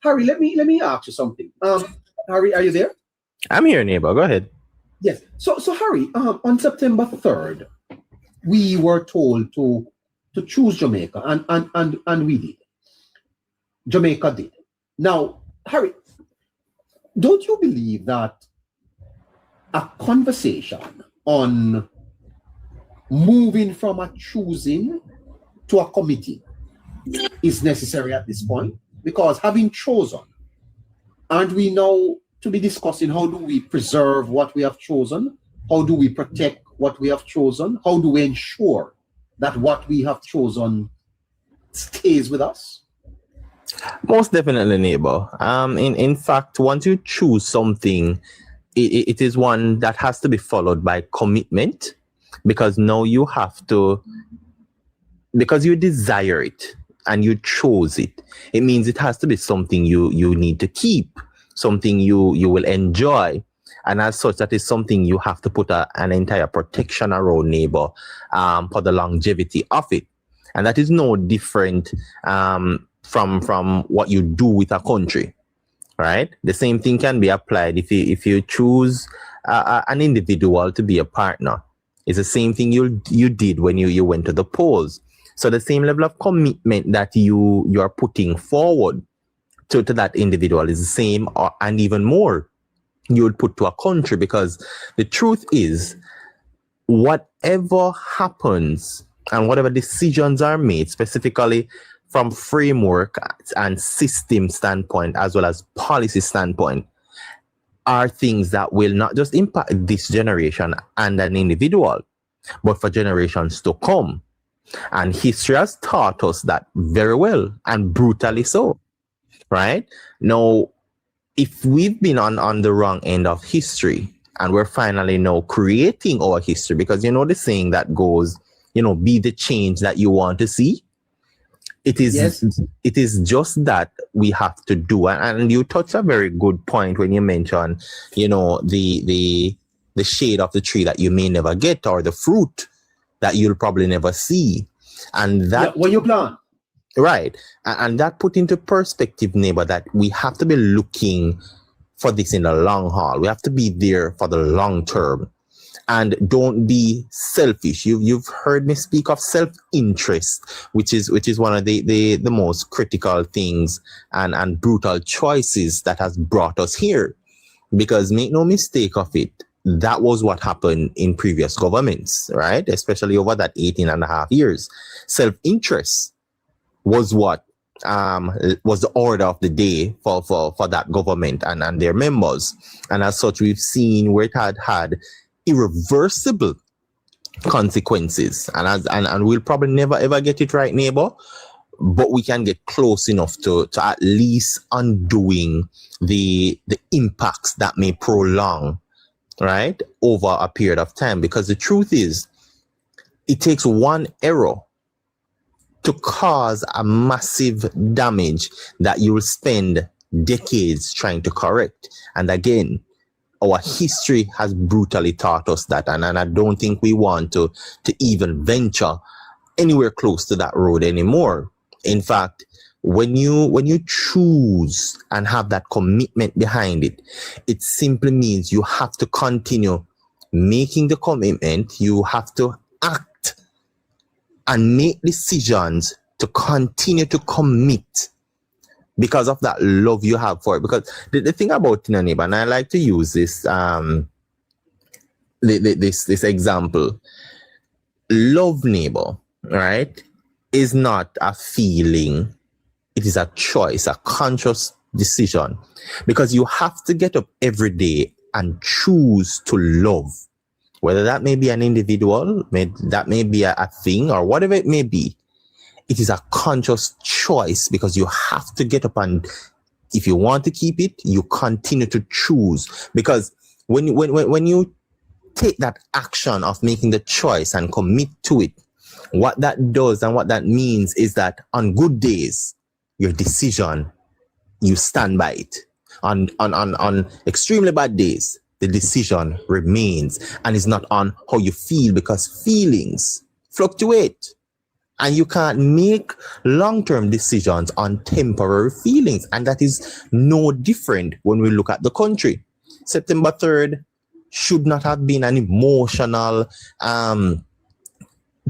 Harry, let me ask you something. Harry, are you there? I'm here, neighbor. Go ahead. Yes. So Harry, on September 3rd, we were told to choose Jamaica, and we did. Jamaica did. Now, Harry, don't you believe that a conversation on moving from a choosing to a committee is necessary at this point? Because having chosen, aren't we now to be discussing how do we preserve what we have chosen? How do we protect what we have chosen? How do we ensure that what we have chosen stays with us? Most definitely, neighbor. In fact, once you choose something, it is one that has to be followed by commitment, because now you have to, because you desire it and you chose it. It means it has to be something you need to keep, something you will enjoy. And as such, that is something you have to put an entire protection around, neighbor, for the longevity of it. And that is no different from what you do with a country, right? The same thing can be applied if you choose an individual to be a partner. It's the same thing you did when you went to the polls. So the same level of commitment that you are putting forward to that individual is the same, and even more you would put to a country, because the truth is, whatever happens and whatever decisions are made, specifically from framework and system standpoint, as well as policy standpoint, are things that will not just impact this generation and an individual, but for generations to come. And history has taught us that very well, and brutally so, right? Now, if we've been on the wrong end of history, and we're finally now creating our history, because you know the saying that goes, be the change that you want to see. It is Yes. It is just that we have to do. And you touched a very good point when you mentioned, the shade of the tree that you may never get, or the fruit that you'll probably never see. And that, when you plant. right. And that put into perspective, neighbor, that we have to be looking for this in the long haul. We have to be there for the long term. And don't be selfish. You've heard me speak of self-interest, which is one of the most critical things and brutal choices that has brought us here. Because make no mistake of it, that was what happened in previous governments, right? Especially over that 18 and a half years. Self-interest was what was the order of the day for that government and their members. And as such, we've seen where it had irreversible consequences, and we'll probably never ever get it right, neighbor, but we can get close enough to at least undoing the impacts that may prolong, right, over a period of time. Because the truth is, it takes one error to cause a massive damage that you will spend decades trying to correct. And again, our history has brutally taught us that, and I don't think we want to even venture anywhere close to that road anymore. In fact, when you choose and have that commitment behind it, it simply means you have to continue making the commitment. You have to act and make decisions to continue to commit, because of that love you have for it. Because the thing about neighbor, and I like to use this this example, love, neighbor, right, is not a feeling. It is a choice, a conscious decision, because you have to get up every day and choose to love, whether that may be an individual, that may be a thing, or whatever it may be. It is a conscious choice, because you have to get up, and if you want to keep it, you continue to choose. Because when you take that action of making the choice and commit to it, what that does and what that means is that on good days, your decision, you stand by it. On extremely bad days, the decision remains, and it's not on how you feel, because feelings fluctuate. And you can't make long-term decisions on temporary feelings. And that is no different when we look at the country. September 3rd should not have been an emotional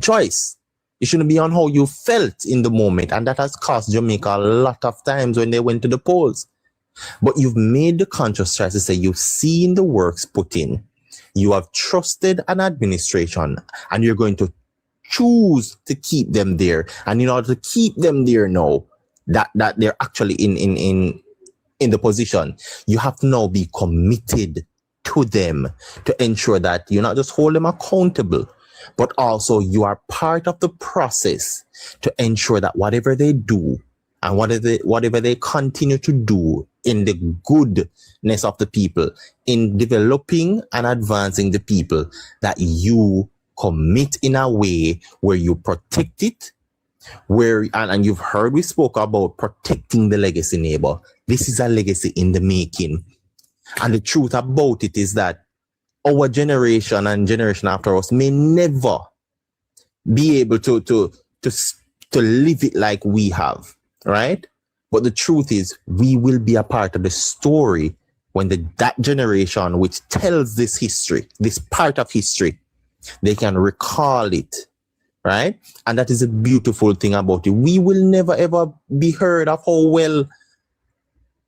choice. It shouldn't be on how you felt in the moment. And that has cost Jamaica a lot of times when they went to the polls. But you've made the conscious choice to say you've seen the works put in. You have trusted an administration and you're going to choose to keep them there. And in order to keep them there now, that they're actually in the position, you have to now be committed to them to ensure that you not just hold them accountable, but also you are part of the process to ensure that whatever they do and whatever they continue to do in the goodness of the people, in developing and advancing the people, that you commit in a way where you protect it, and you've heard we spoke about protecting the legacy, neighbor. This is a legacy in the making. And the truth about it is that our generation and generation after us may never be able to live it like we have, right? But the truth is, we will be a part of the story when that generation which tells this history, this part of history, they can recall it, right? And that is a beautiful thing about it. We will never ever be heard of how well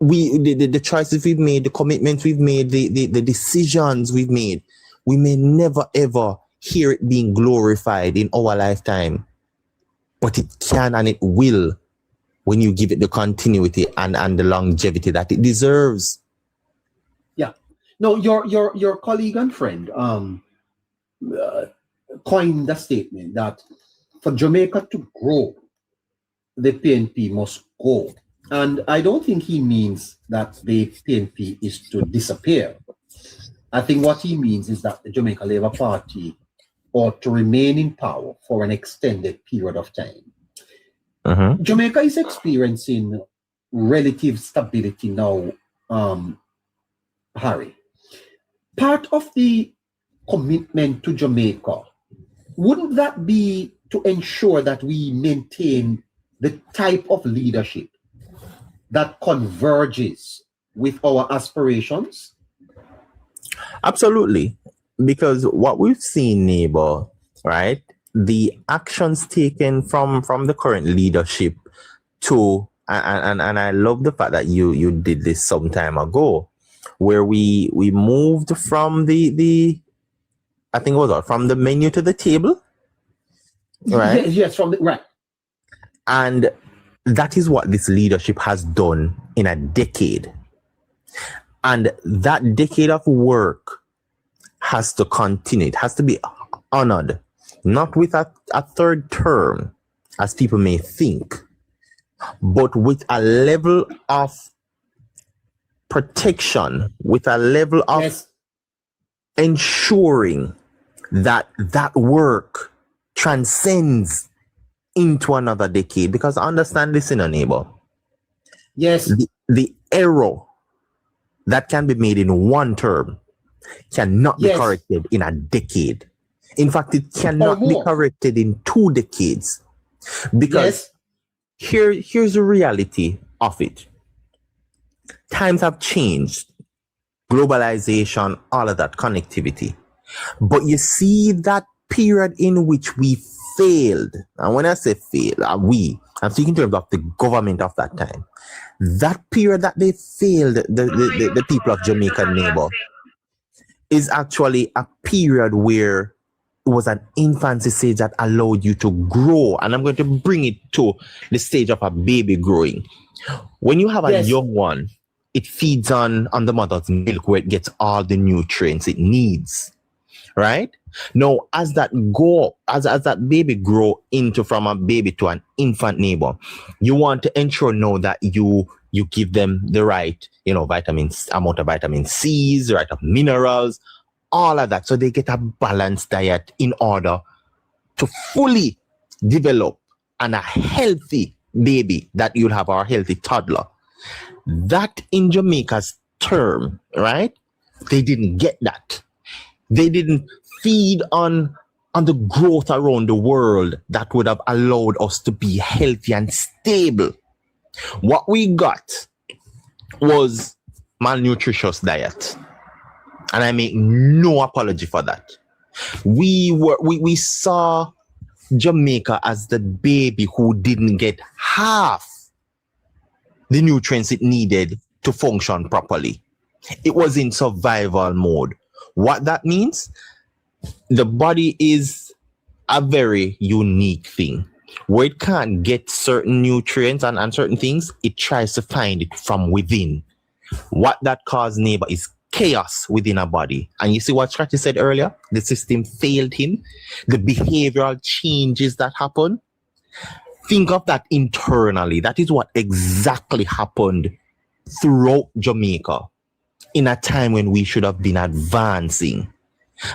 the choices we've made, the commitments we've made, the decisions we've made. We may never ever hear it being glorified in our lifetime, but it can and it will when you give it the continuity and the longevity that it deserves. Yeah. No, your colleague and friend coined the statement that for Jamaica to grow, the PNP must go. And I don't think he means that the PNP is to disappear. I think what he means is that the Jamaica Labour Party ought to remain in power for an extended period of time. Jamaica is experiencing relative stability now, Harry. Part of the commitment to Jamaica, wouldn't that be to ensure that we maintain the type of leadership that converges with our aspirations? Absolutely. Because what we've seen, neighbor, right? The actions taken from the current leadership to, and I love the fact that you did this some time ago, where we moved from the I think it was from the menu to the table, right? Yes, right. And that is what this leadership has done in a decade. And that decade of work has to continue. It has to be honored, not with a third term, as people may think, but with a level of protection, with a level of ensuring that work transcends into another decade. Because understand this, neighbor. Yes. The error that can be made in one term cannot be corrected in a decade. In fact, it cannot be corrected in 2 decades. Because here's the reality of it. Times have changed. Globalization, all of that, connectivity. But you see that period in which we failed, and when I say failed, I'm speaking in terms of the government of that time. That period that they failed, the people of Jamaica, neighbor, is actually a period where it was an infancy stage that allowed you to grow. And I'm going to bring it to the stage of a baby growing. When you have a young one, it feeds on the mother's milk where it gets all the nutrients it needs, right? Now, as that baby grow into from a baby to an infant, neighbor, you want to ensure now that you give them the right, vitamins, amount of vitamin C's, the right of minerals, all of that, so they get a balanced diet in order to fully develop and a healthy baby that you'll have, or a healthy toddler. That in Jamaica's term, right? They didn't get that. They didn't feed on and the growth around the world that would have allowed us to be healthy and stable. What we got was malnutritious diet. And I make no apology for that. We saw Jamaica as the baby who didn't get half the nutrients it needed to function properly. It was in survival mode. What that means? The body is a very unique thing. Where it can't get certain nutrients and certain things, it tries to find it from within. What that caused, neighbor, is chaos within a body. And you see what Scratchy said earlier? The system failed him. The behavioral changes that happen. Think of that internally. That is what exactly happened throughout Jamaica in a time when we should have been advancing.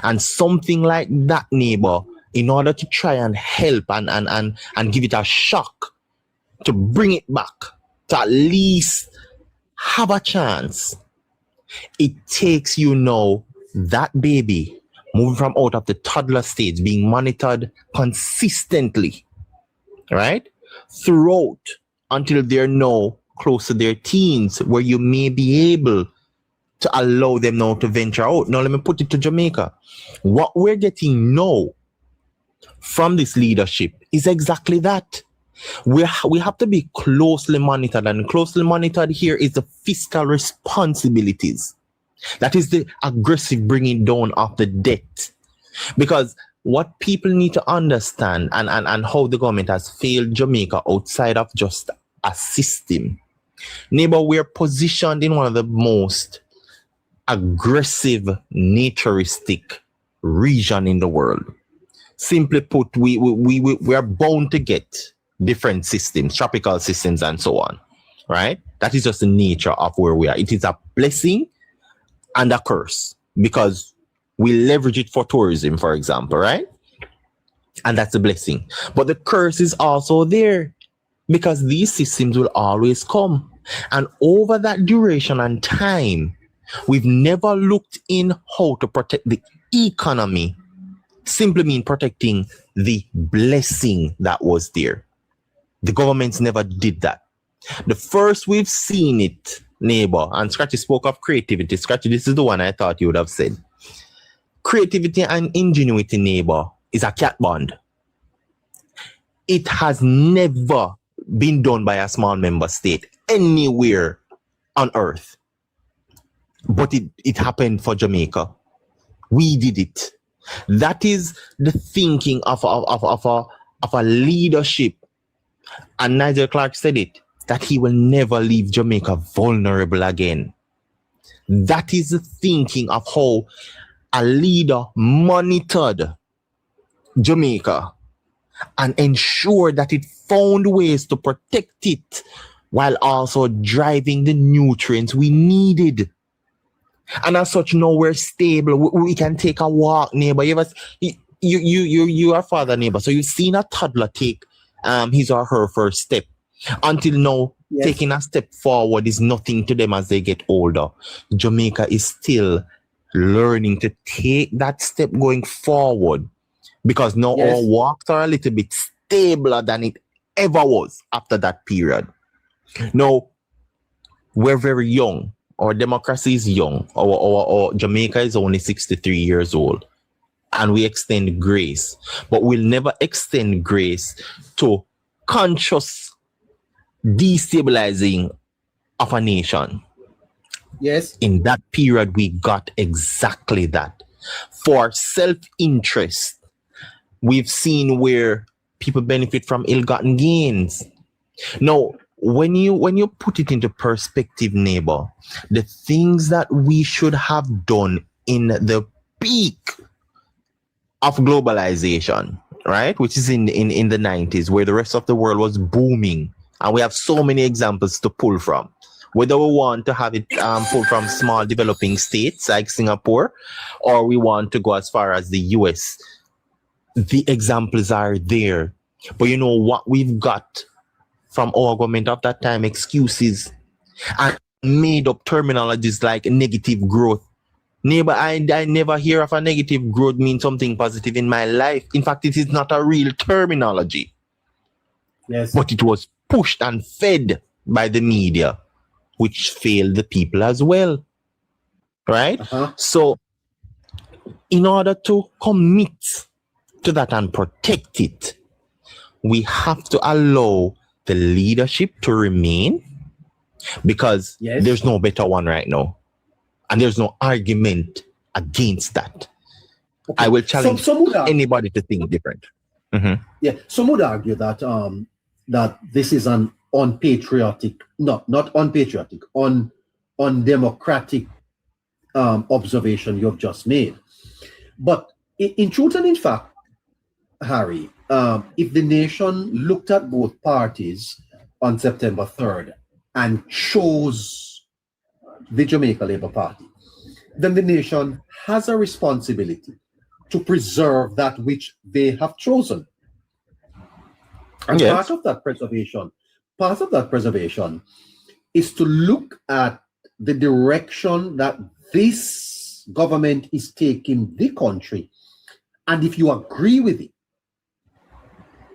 And something like that, neighbor, in order to try and help and give it a shock, to bring it back, to at least have a chance, it takes you now, that baby, moving from out of the toddler stage, being monitored consistently, right? Throughout until they're now close to their teens, where you may be able to allow them now to venture out. Now, let me put it to Jamaica. What we're getting now from this leadership is exactly that. We have to be closely monitored, and closely monitored here is the fiscal responsibilities. That is the aggressive bringing down of the debt. Because what people need to understand and how the government has failed Jamaica outside of just a system. Neighbor, we're positioned in one of the most aggressive, naturistic region in the world. Simply put, we are bound to get different systems, tropical systems and so on, right? That is just the nature of where we are. It is a blessing and a curse because we leverage it for tourism, for example, right? And that's a blessing. But the curse is also there because these systems will always come. And over that duration and time, we've never looked in how to protect the economy. Simply mean protecting the blessing that was there. The governments never did that. The first we've seen it, neighbor, and Scratchy spoke of creativity. Scratchy, this is the one I thought you would have said. Creativity and ingenuity, neighbor, is a cat bond. It has never been done by a small member state anywhere on earth. But it happened for Jamaica. We did it. That is the thinking of a leadership. And Nigel Clark said it, that he will never leave Jamaica vulnerable again. That is the thinking of how a leader monitored Jamaica and ensured that it found ways to protect it while also driving the nutrients we needed. And as such, now we're stable. We can take a walk, neighbor. You are father, neighbor. So you've seen a toddler take his or her first step. Until now, yes, taking a step forward is nothing to them as they get older. Jamaica is still learning to take that step going forward because now our walks are a little bit stabler than it ever was after that period. Now, we're very young. Our democracy is young. Our Jamaica is only 63 years old. And we extend grace. But we'll never extend grace to conscious destabilizing of a nation. Yes. In that period, we got exactly that. For self-interest, we've seen where people benefit from ill-gotten gains. Now, when you put it into perspective, neighbor, the things that we should have done in the peak of globalization, right, which is in the 90s, where the rest of the world was booming, and we have so many examples to pull from. Whether we want to have it pulled from small developing states like Singapore, or we want to go as far as the US, the examples are there. But you know what we've got from our government of that time? Excuses and made up terminologies like negative growth. Neighbor, I never hear of a negative growth mean something positive in my life. In fact, it is not a real terminology. Yes. But it was pushed and fed by the media, which failed the people as well. Right? Uh-huh. So, in order to commit to that and protect it, we have to allow the leadership to remain, because Yes. there's no better one right now. And there's no argument against that. Okay. I will challenge some would argue, anybody to think different. Mm-hmm. yeah, some would argue that that this is an unpatriotic, not unpatriotic, undemocratic observation you've just made. But in truth and in fact, Harry, if the nation looked at both parties on September 3rd and chose the Jamaica Labour Party, then the nation has a responsibility to preserve that which they have chosen. And Yes. part of that preservation is to look at the direction that this government is taking the country. And if you agree with it,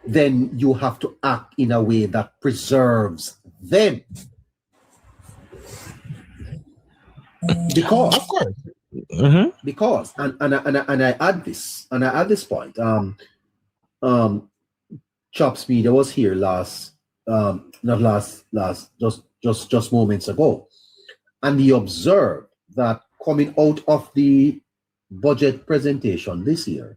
then you have to act in a way that preserves them. Because, of course, mm-hmm. because, and I add this, point. Chops Media was here just moments ago, and he observed that coming out of the budget presentation this year,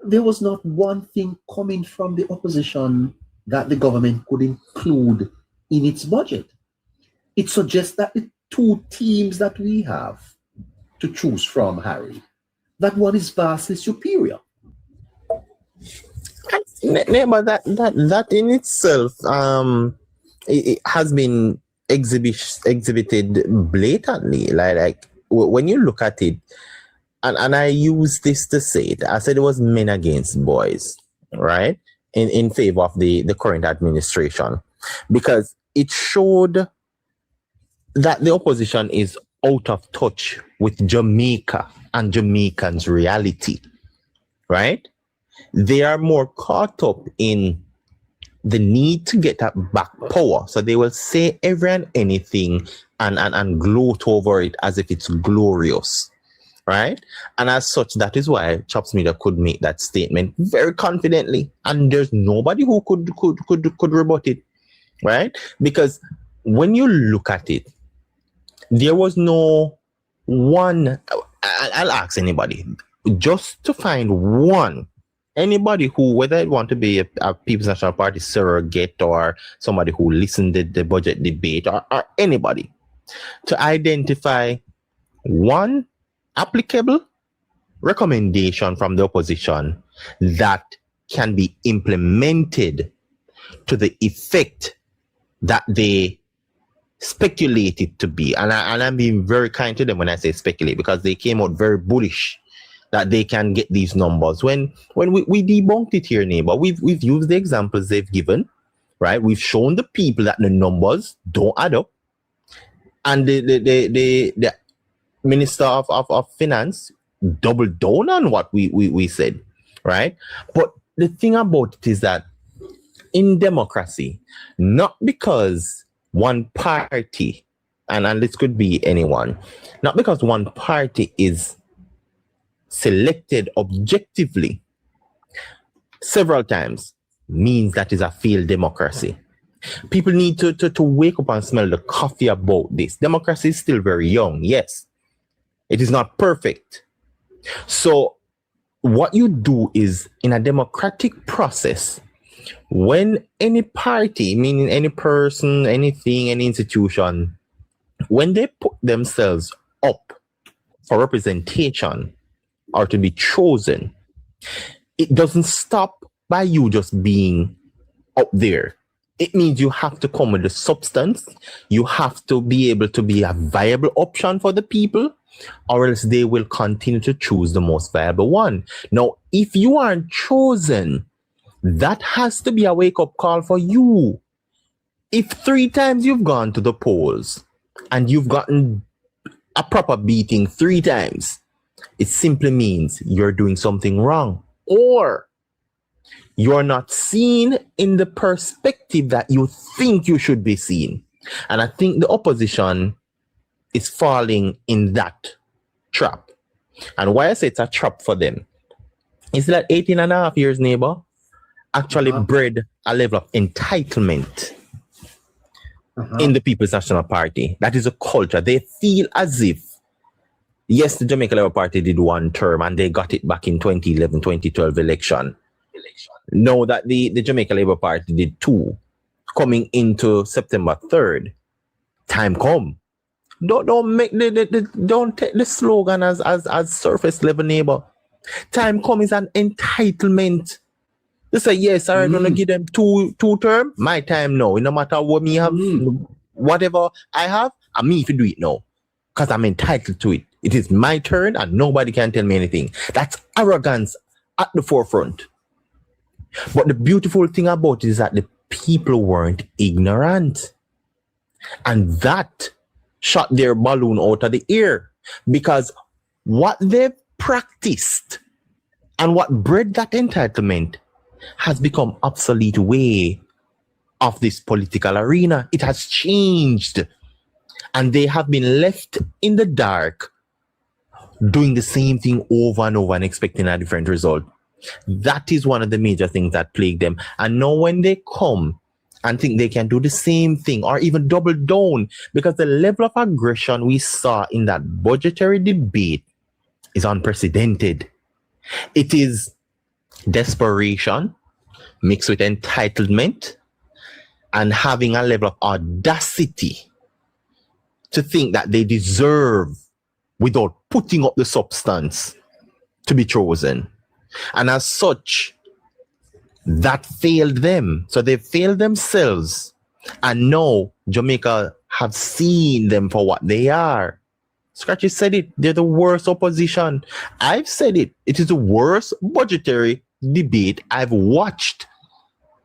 there was not one thing coming from the opposition that the government could include in its budget. It suggests that the two teams that we have to choose from, Harry, that one is vastly superior. But that in itself, it has been exhibited blatantly. Like when you look at it, and I use this to say it, I said it was men against boys, right? In favor of the current administration, because it showed that the opposition is out of touch with Jamaica and Jamaicans' reality, right? They are more caught up in the need to get that back power. So they will say every and anything and gloat over it as if it's glorious, right? And as such, that is why Chops Media could make that statement very confidently. And there's nobody who could rebut it, right? Because when you look at it, there was no one, I'll ask anybody, just to find anybody who, whether it want to be a People's National Party surrogate or somebody who listened to the budget debate or anybody, to identify one applicable recommendation from the opposition that can be implemented to the effect that they speculated to be. And I'm being very kind to them when I say speculate, because they came out very bullish that they can get these numbers. When we debunked it here, neighbor, we've used the examples they've given, right? We've shown the people that the numbers don't add up. And the Minister of Finance doubled down on what we said, right? But the thing about it is that in democracy, not because one party, and this could be anyone, not because one party is selected objectively several times means that is a failed democracy. People need to wake up and smell the coffee about this. Democracy is still very young, yes. It is not perfect. So what you do is, in a democratic process, when any party, meaning any person, anything, any institution, when they put themselves up for representation or to be chosen, it doesn't stop by you just being up there. It means you have to come with the substance. You have to be able to be a viable option for the people, or else they will continue to choose the most viable one. Now, if you aren't chosen, that has to be a wake-up call for you. If 3 times you've gone to the polls and you've gotten a proper beating 3 times, it simply means you're doing something wrong, or you're not seen in the perspective that you think you should be seen. And I think the opposition is falling in that trap. And why I say it's a trap for them is that 18 and a half years, neighbor, actually bred a level of entitlement in the People's National Party. That is a culture. They feel as if, yes, the Jamaica Labour Party did 1 term and they got it back in 2011, 2012 election. Know that the Jamaica Labour Party did 2 coming into September 3rd. Time come. Don't make don't take the slogan as surface level, neighbor. Time come is an entitlement. They say, yes, I'm gonna give them two term. My time now. No matter what me have, whatever I have, I'm me if you do it now. Because I'm entitled to it. It is my turn and nobody can tell me anything. That's arrogance at the forefront. But the beautiful thing about it is that the people weren't ignorant. And that shot their balloon out of the air. Because what they've practiced and what bred that entitlement has become obsolete way of this political arena. It has changed. And they have been left in the dark doing the same thing over and over and expecting a different result. That is one of the major things that plague them. And now when they come and think they can do the same thing or even double down, because the level of aggression we saw in that budgetary debate is unprecedented. It is desperation mixed with entitlement and having a level of audacity to think that they deserve, without putting up the substance, to be chosen. And as such, that failed them. So they failed themselves. And now Jamaica have seen them for what they are. Scratchy said it. They're the worst opposition. I've said it. It is the worst budgetary debate I've watched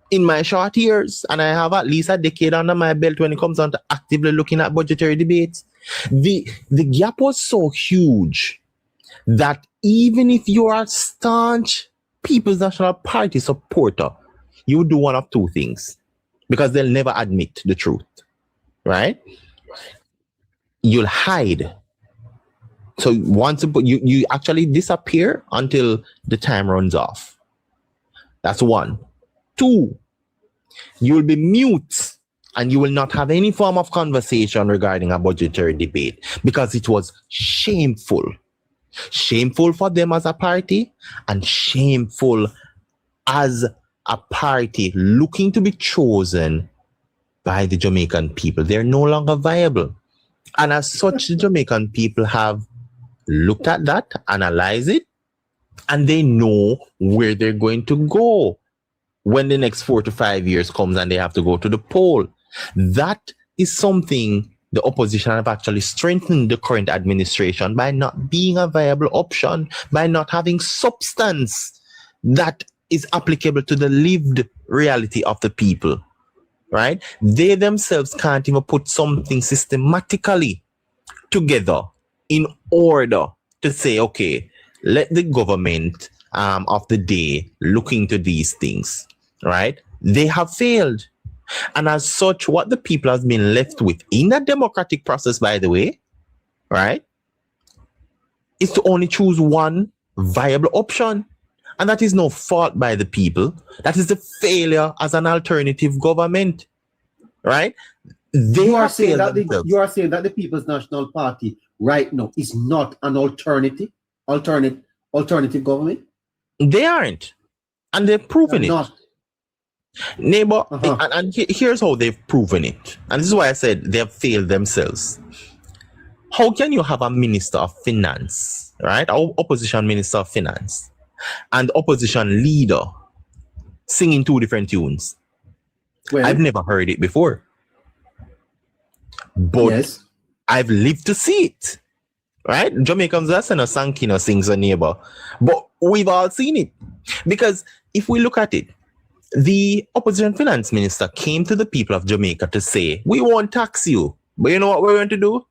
in my short years. And I have at least a decade under my belt when it comes down to actively looking at budgetary debates. The gap was so huge that even if you are a staunch People's National Party supporter, you do one of 2 things, because they'll never admit the truth, right? You'll hide. So once you actually disappear until the time runs off. That's 1. 2, you'll be mute and you will not have any form of conversation regarding a budgetary debate because it was shameful. Shameful for them as a party and shameful as a party looking to be chosen by the Jamaican people. They're no longer viable. And as such, the Jamaican people have looked at that, analyzed it, and they know where they're going to go when the next 4 to 5 years comes and they have to go to the poll. That is something the opposition have actually strengthened the current administration by not being a viable option, by not having substance that is applicable to the lived reality of the people, right? They themselves can't even put something systematically together in order to say, okay, let the government of the day look into these things, right? They have failed. And as such, what the people has been left with in a democratic process, by the way, right, is to only choose one viable option. And that is no fault by the people. That is the failure as an alternative government, right? You are saying that the People's National Party right now is not an alternative government? They aren't. And they've proven it. Not. Neighbor, and here's how they've proven it. And this is why I said they have failed themselves. How can you have a minister of finance, right? Our opposition minister of finance and opposition leader singing 2 different tunes? Well, I've never heard it before. But yes, I've lived to see it. Right? Jamaicans, that's not Sankino sings a neighbor. But we've all seen it. Because if we look at it, the opposition finance minister came to the people of Jamaica to say, we won't tax you. But you know what we're going to do?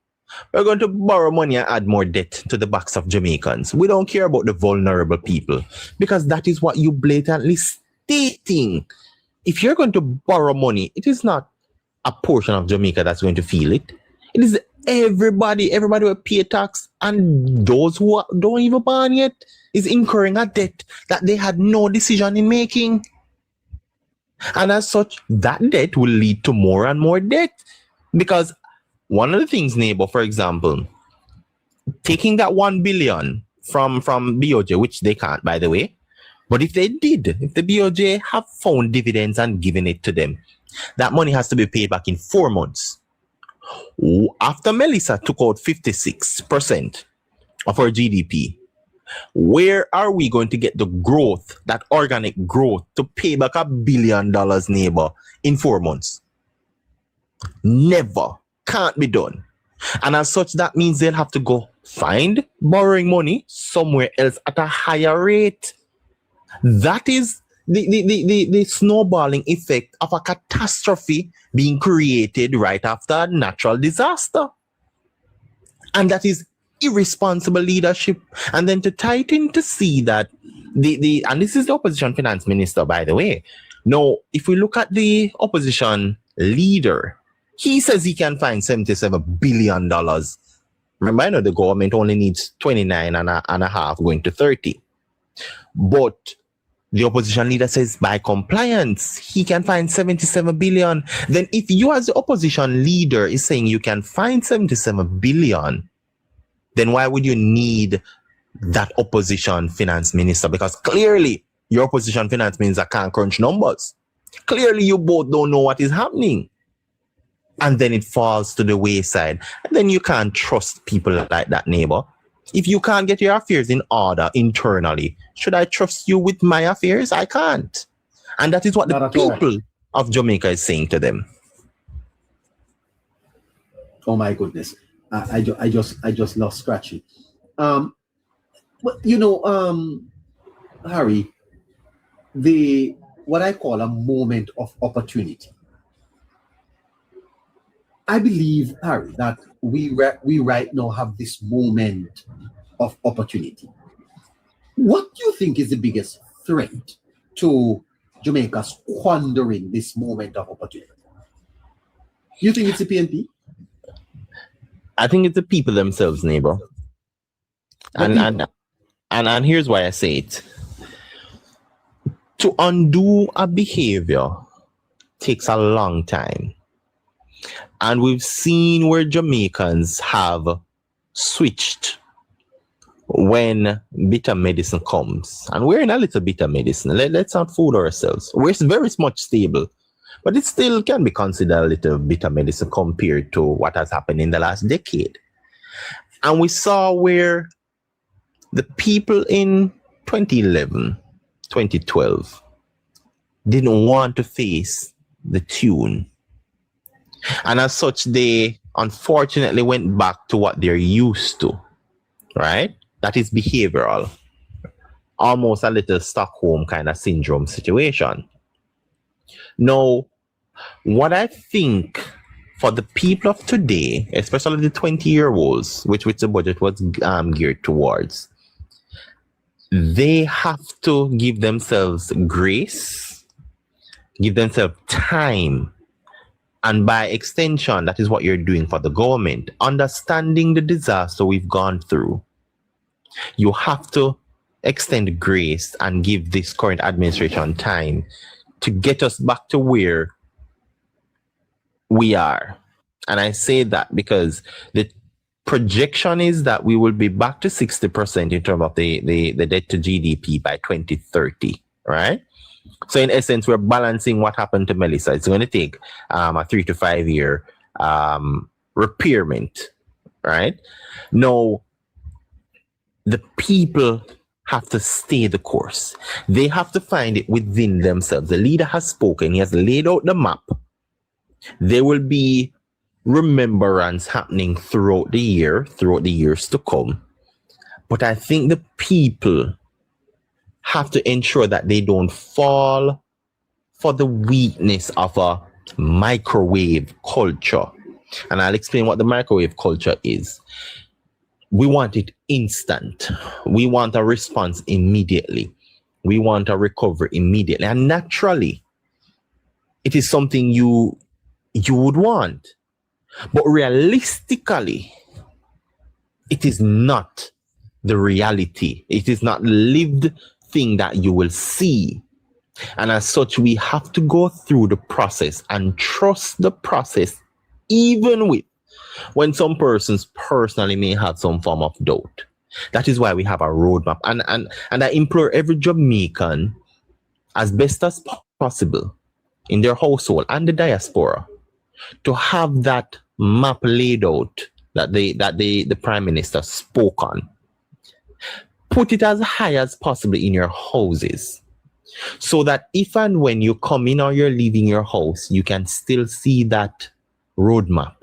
We're going to borrow money and add more debt to the backs of Jamaicans. We don't care about the vulnerable people because that is what you blatantly stating. If you're going to borrow money, it is not a portion of Jamaica that's going to feel it. It is everybody will pay tax, and those who don't even born yet is incurring a debt that they had no decision in making. And as such, that debt will lead to more and more debt. Because one of the things, neighbor, for example, taking that 1 billion from BOJ, which they can't, by the way, but if they did, if the BOJ have found dividends and given it to them, that money has to be paid back in 4 months. After Melissa took out 56% of her GDP, where are we going to get the growth, that organic growth, to pay back $1 billion, neighbor, in 4 months? Never. Can't be done. And as such, that means they'll have to go find borrowing money somewhere else at a higher rate. That is the snowballing effect of a catastrophe being created right after a natural disaster. And that is irresponsible leadership. And then to tighten to see that and this is the opposition finance minister, by the way. Now, if we look at the opposition leader, he says he can find $77 billion. Remember, I know the government only needs 29 and a half going to 30. But the opposition leader says by compliance, he can find 77 billion. Then if you as the opposition leader is saying you can find 77 billion, then why would you need that opposition finance minister? Because clearly your opposition finance minister can't crunch numbers. Clearly you both don't know what is happening. And then it falls to the wayside. And then you can't trust people like that, neighbor. If you can't get your affairs in order internally, should I trust you with my affairs? I can't. And that is what the people of Jamaica is saying to them. Oh my goodness. I just lost Scratchy. But you know, Harry, what I call a moment of opportunity. I believe, Harry, that we right now have this moment of opportunity. What do you think is the biggest threat to Jamaica squandering this moment of opportunity? Do you think it's the PNP? I think it's the people themselves, neighbor. And here's why I say it. To undo a behavior takes a long time. And we've seen where Jamaicans have switched when bitter medicine comes. And we're in a little bitter medicine. Let's not fool ourselves. We're very much stable. But it still can be considered a little bitter medicine compared to what has happened in the last decade. And we saw where the people in 2011, 2012 didn't want to face the tune. And as such, they unfortunately went back to what they're used to, right? That is behavioral. Almost a little Stockholm kind of syndrome situation. Now, what I think for the people of today, especially the 20-year-olds, which the budget was geared towards, they have to give themselves grace, give themselves time. And by extension, that is what you're doing for the government. Understanding the disaster we've gone through, you have to extend grace and give this current administration time to get us back to where we are. And I say that because the projection is that we will be back to 60% in terms of the debt to GDP by 2030, right? So in essence, we're balancing what happened to Melissa. It's going to take a 3 to 5 year repairment, right? Now, the people have to stay the course. They have to find it within themselves. The leader has spoken. He has laid out the map. There will be remembrance happening throughout the year, throughout the years to come. But I think the people have to ensure that they don't fall for the weakness of a microwave culture And I'll explain what the microwave culture is. We want it instant. We want a response immediately. We want a recovery immediately. And naturally, it is something you would want. But realistically, it is not the reality. It is not lived thing that you will see. And as such, we have to go through the process and trust the process, even with when some persons personally may have some form of doubt. That is why we have a roadmap. And I implore every Jamaican, as best as possible, in their household and the diaspora, to have that map laid out that the Prime Minister spoke on. Put it as high as possible in your houses, so that if and when you come in or you're leaving your house, you can still see that roadmap.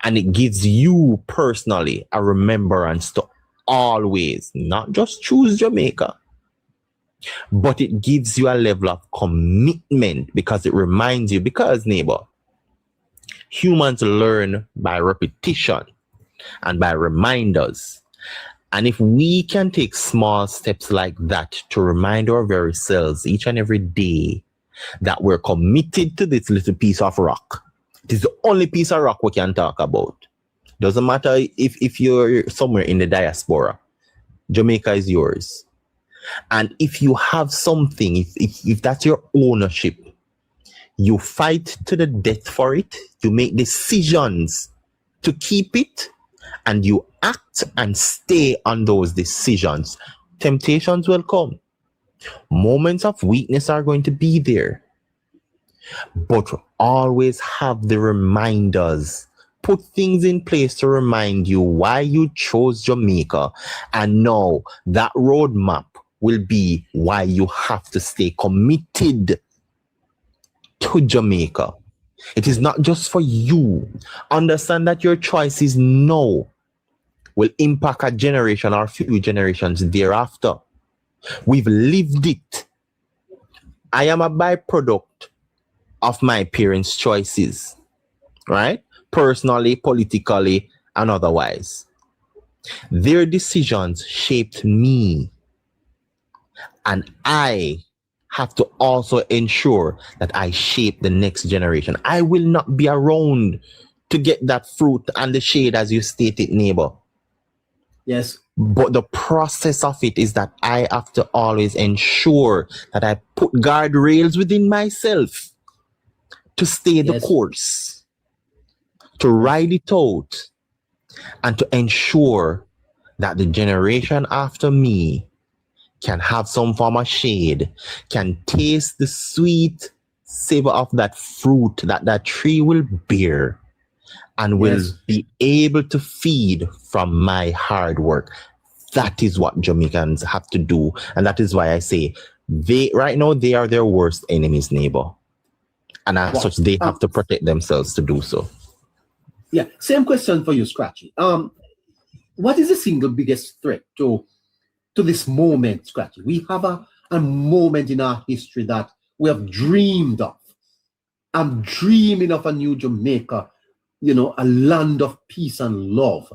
And it gives you personally a remembrance to always not just choose Jamaica, but it gives you a level of commitment, because it reminds you, because neighbor, humans learn by repetition and by reminders. And if we can take small steps like that to remind our very selves each and every day that we're committed to this little piece of rock. It is the only piece of rock we can talk about. Doesn't matter if you're somewhere in the diaspora. Jamaica is yours. And if you have something, if that's your ownership, you fight to the death for it. You make decisions to keep it, and you act and stay on those decisions. Temptations will come. Moments of weakness are going to be there. But always have the reminders. Put things in place to remind you why you chose Jamaica. And now that roadmap will be why you have to stay committed to Jamaica. It is not just for you. Understand that your choices now will impact a generation or a few generations thereafter. We've lived it. I am a byproduct of my parents' choices, right? Personally, politically, and otherwise. Their decisions shaped me. And I have to also ensure that I shape the next generation. I will not be around to get that fruit and the shade, as you stated, neighbor. Yes. But the process of it is that I have to always ensure that I put guardrails within myself to stay the course, to ride it out, and to ensure that the generation after me can have some form of shade, can taste the sweet savor of that fruit that tree will bear, and will be able to feed from my hard work. That is what Jamaicans have to do. And that is why I say right now they are their worst enemies, neighbor. And as such, they have to protect themselves to do so. Yeah. Same question for you, Scratchy. What is the single biggest threat to this moment, Scratchy? We have a moment in our history that we have dreamed of. I'm dreaming of a new Jamaica, a land of peace and love,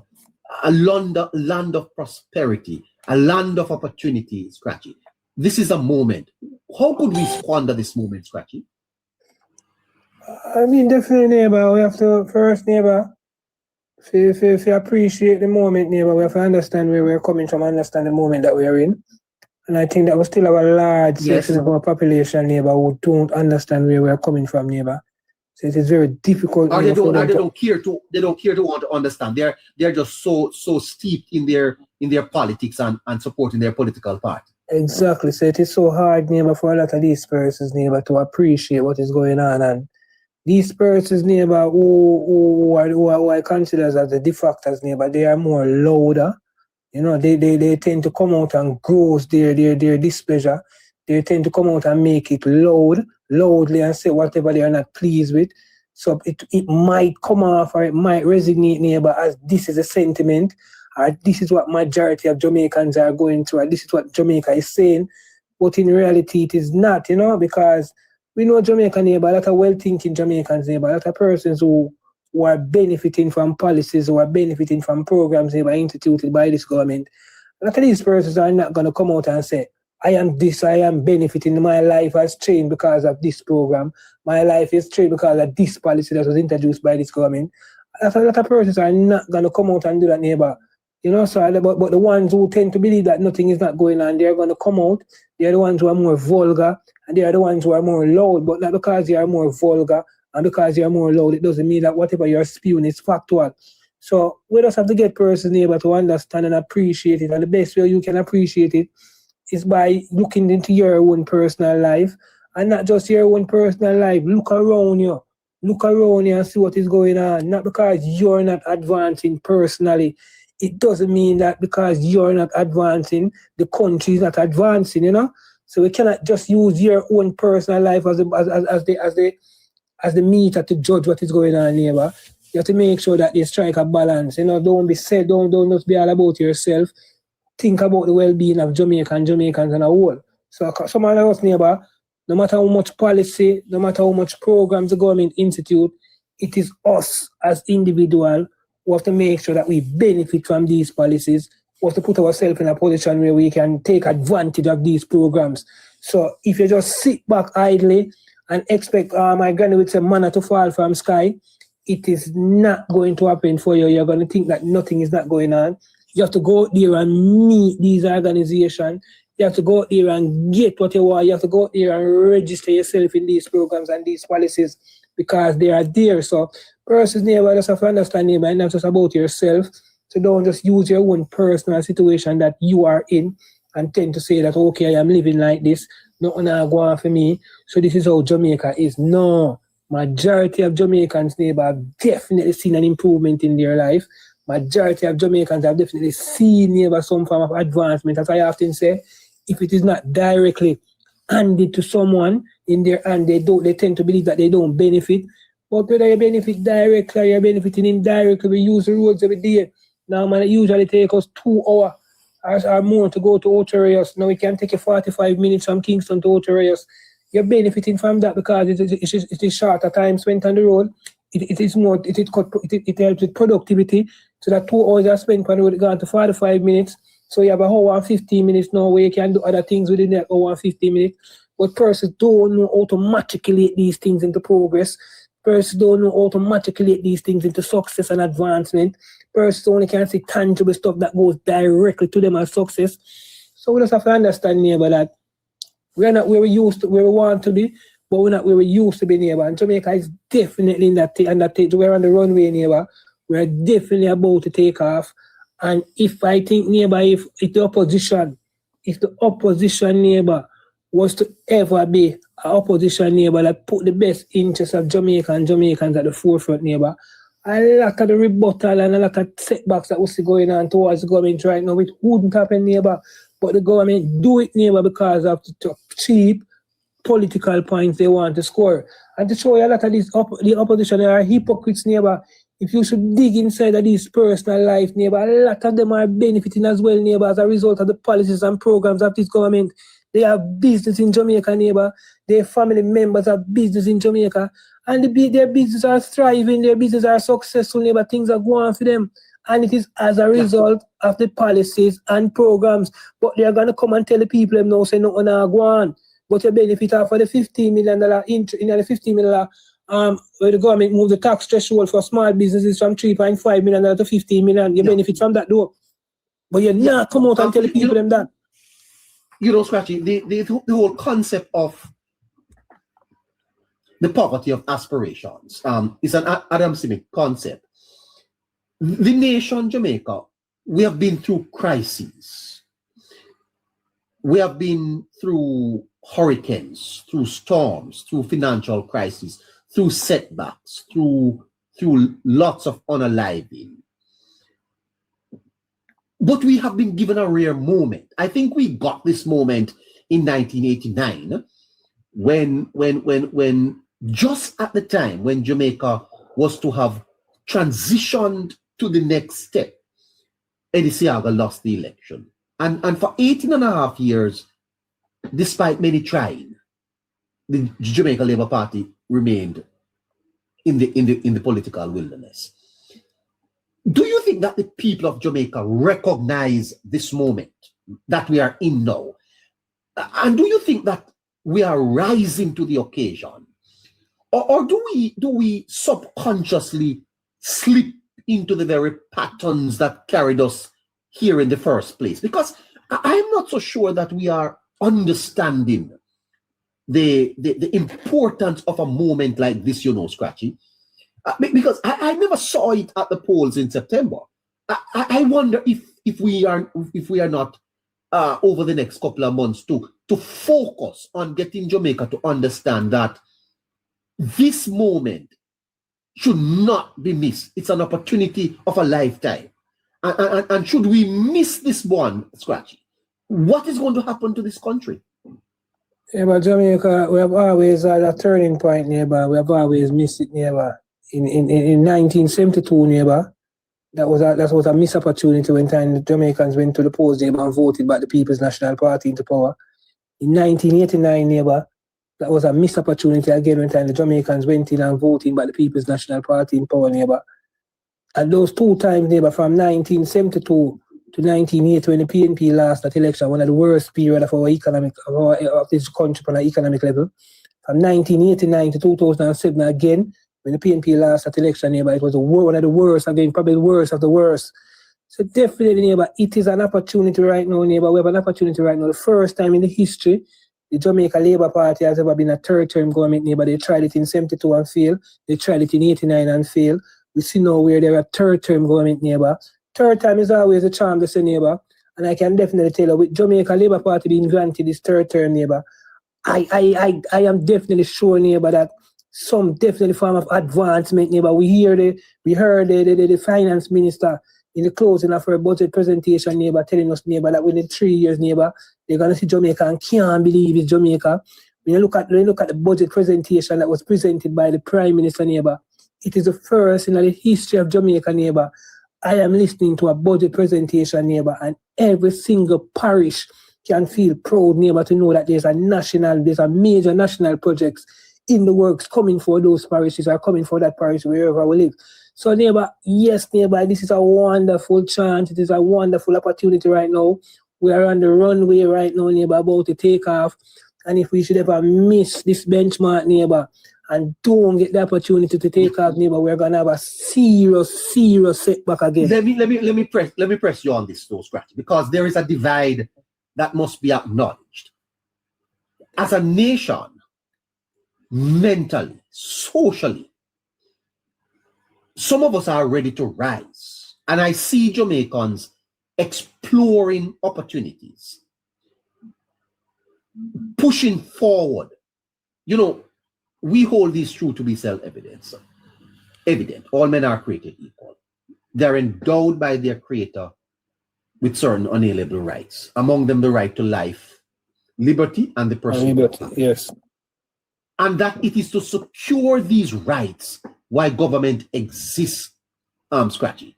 a land of prosperity, a land of opportunity, Scratchy. This is a moment. How could we squander this moment, Scratchy? I mean, definitely, neighbor, we have to first, neighbor, if you appreciate the moment, neighbor, we have to understand where we're coming from, understand the moment that we're in. And I think that we still have a large section of our population, neighbor, who don't understand where we're coming from, neighbor. So it is very difficult. Or they don't care to want to understand. They're just so steeped in their politics and supporting their political party. Exactly. So it is so hard, neighbor, for a lot of these persons, neighbor, to appreciate what is going on. And these persons, neighbor, who I consider as the defectors, neighbor, they are more louder. They tend to come out and gross their displeasure. They tend to come out and make it loudly and say whatever they are not pleased with. So it might come off or it might resonate, neighbor, as this is a sentiment, or this is what majority of Jamaicans are going through, or this is what Jamaica is saying. But in reality, it is not, because we know Jamaica, neighbor, a lot of well-thinking Jamaicans, neighbor, a lot of persons who who are benefiting from policies, who are benefiting from programs that were instituted by this government. A lot of these persons are not going to come out and say, I am this, I am benefiting, my life has changed because of this program, my life is changed because of this policy that was introduced by this government. A lot of persons are not going to come out and do that, neighbor. You know, so but the ones who tend to believe that nothing is not going on, they're going to come out. They're the ones who are more vulgar, and they are the ones who are more loud. But not because they are more vulgar and because they are more loud, it doesn't mean that whatever you're spewing is factual. So we just have to get persons able to understand and appreciate it. And the best way you can appreciate it is by looking into your own personal life, and not just your own personal life. Look around you. Look around you and see what is going on. Not because you're not advancing personally. It doesn't mean that because you're not advancing, the country is not advancing, you know? So we cannot just use your own personal life as the meter to judge what is going on, neighbor. You have to make sure that you strike a balance. You know, don't just be all about yourself. Think about the well-being of Jamaicans and a whole. So some of us, neighbor, no matter how much policy, no matter how much programs the government institute, it is us as individuals who have to make sure that we benefit from these policies. We have to put ourselves in a position where we can take advantage of these programs. So if you just sit back idly and expect my granny would say manna to fall from sky, it is not going to happen for you. You're going to think that nothing is not going on. You have to go there and meet these organizations. You have to go there and get what you want. You have to go there and register yourself in these programs and these policies because they are there. So persons never just have to understand, neighbor, and not just about yourself. So don't just use your own personal situation that you are in and tend to say that, okay, I am living like this. Nothing going on for me. So this is how Jamaica is. No. Majority of Jamaicans, neighbor, have definitely seen an improvement in their life. Majority of Jamaicans have definitely seen, neighbor, some form of advancement. As I often say, if it is not directly handed to someone in their hand, they tend to believe that they don't benefit. But whether you benefit directly or you're benefiting indirectly, we use the roads every day. Now, man, it usually takes us 2 hours or more to go to Otoreyos. Now, we can take you 45 minutes from Kingston to Otoreyos. You're benefiting from that because it is shorter time spent on the road. It helps with productivity. So that 2 hours are spent on the road gone to 45 minutes. So you have an hour and 15 minutes now where you can do other things within that hour and 15 minutes. But persons don't know how to matriculate these things into progress. Persons don't know how to matriculate these things into success and advancement. Persons only can see tangible stuff that goes directly to them as success. So we just have to understand, neighbor, that we're not where we want to be, but we're not where we used to be, neighbor. And Jamaica is definitely in that we're on the runway, neighbor. We're definitely about to take off. And if I think, neighbor, if the opposition, neighbor, was to ever be an opposition neighbor that put the best interests of Jamaica and Jamaicans at the forefront, neighbor, a lot of the rebuttal and a lot of setbacks that we see going on towards the government right now, it wouldn't happen, neighbor. But the government do it, neighbor, because of the cheap political points they want to score. And to show you a lot of the opposition are hypocrites, neighbor. If you should dig inside of these personal life, neighbor, a lot of them are benefiting as well, neighbor, as a result of the policies and programs of this government. They have business in Jamaica, neighbor. Their family members have business in Jamaica. And their business are thriving, their business are successful, neighbor. Things are going for them. And it is as a result of the policies and programs. But they are going to come and tell the people them now, say, no, no, go on. But you benefit off of the $15 million the $15 million where the government moved the tax threshold for small businesses from $3.5 million to $15 million. You benefit from that, though. But you not come out and tell the people them that. You know, Scratchy, the whole concept of the poverty of aspirations is an Adam Smith concept. The nation Jamaica, we have been through crises. We have been through hurricanes, through storms, through financial crises, through setbacks, through lots of unaliving. But we have been given a rare moment. I think we got this moment in 1989 when just at the time when Jamaica was to have transitioned to the next step, Eddie Seaga lost the election. And for 18 and a half years, despite many trying, the Jamaica Labour Party remained in the political wilderness. Do you think that the people of Jamaica recognize this moment that we are in now? And do you think that we are rising to the occasion? Or do we subconsciously slip into the very patterns that carried us here in the first place? Because I'm not so sure that we are understanding the importance of a moment like this, Scratchy. Because I never saw it at the polls in September. I wonder if we are not over the next couple of months to focus on getting Jamaica to understand that this moment should not be missed. It's an opportunity of a lifetime. And should we miss this one, Scratchy, what is going to happen to this country? Yeah, but Jamaica, we have always had a turning point, neighbor. We have always missed it, neighbor. In 1972, neighbor, that was a missed opportunity when time the Jamaicans went to the polls, neighbor, and voted back the People's National Party into power. In 1989, neighbor, that was a missed opportunity again when time the Jamaicans went in and voted back the People's National Party in power, neighbor. And those two times, neighbor, from 1972 to 1980, when the PNP lost that election, one of the worst period of our economic of this country on an economic level. From 1989 to 2007 again, when the PNP lost that election, neighbor, it was one of the worst, again, probably the worst of the worst. So definitely, neighbor, it is an opportunity right now, neighbor. We have an opportunity right now. The first time in the history, the Jamaica Labour Party has ever been a third-term government, neighbor. They tried it in 72 and failed. They tried it in 89 and failed. We see now where they're a third-term government, neighbor. Third time is always a charm to say, neighbor. And I can definitely tell you, with Jamaica Labour Party being granted this third term, neighbor, I am definitely sure, neighbor, that some definitely form of advancement, neighbor. We heard the finance minister in the closing of her budget presentation, neighbor, telling us, neighbor, that within 3 years, neighbor, they're gonna see Jamaica and can't believe it's Jamaica. When you look at the budget presentation that was presented by the Prime Minister, neighbor, it is the first in the history of Jamaica, neighbor. I am listening to a budget presentation, neighbor, and every single parish can feel proud, neighbor, to know that there's a major national projects in the works coming for those parishes or coming for that parish wherever we live. So, neighbor, yes, neighbor, this is a wonderful chance. It is a wonderful opportunity right now. We are on the runway right now, neighbor, about to take off. And if we should ever miss this benchmark, neighbor, and don't get the opportunity to take off, neighbor, we're gonna have a serious setback again. Let me press you on this, though, Scratchy, because there is a divide that must be acknowledged. As a nation, mentally, socially, some of us are ready to rise, and I see Jamaicans exploring opportunities, pushing forward. We hold these truths to be self-evident. Evident. All men are created equal. They're endowed by their creator with certain unalienable rights. Among them, the right to life, liberty, and the pursuit of life. Yes. And that it is to secure these rights why government exists, Scratchy.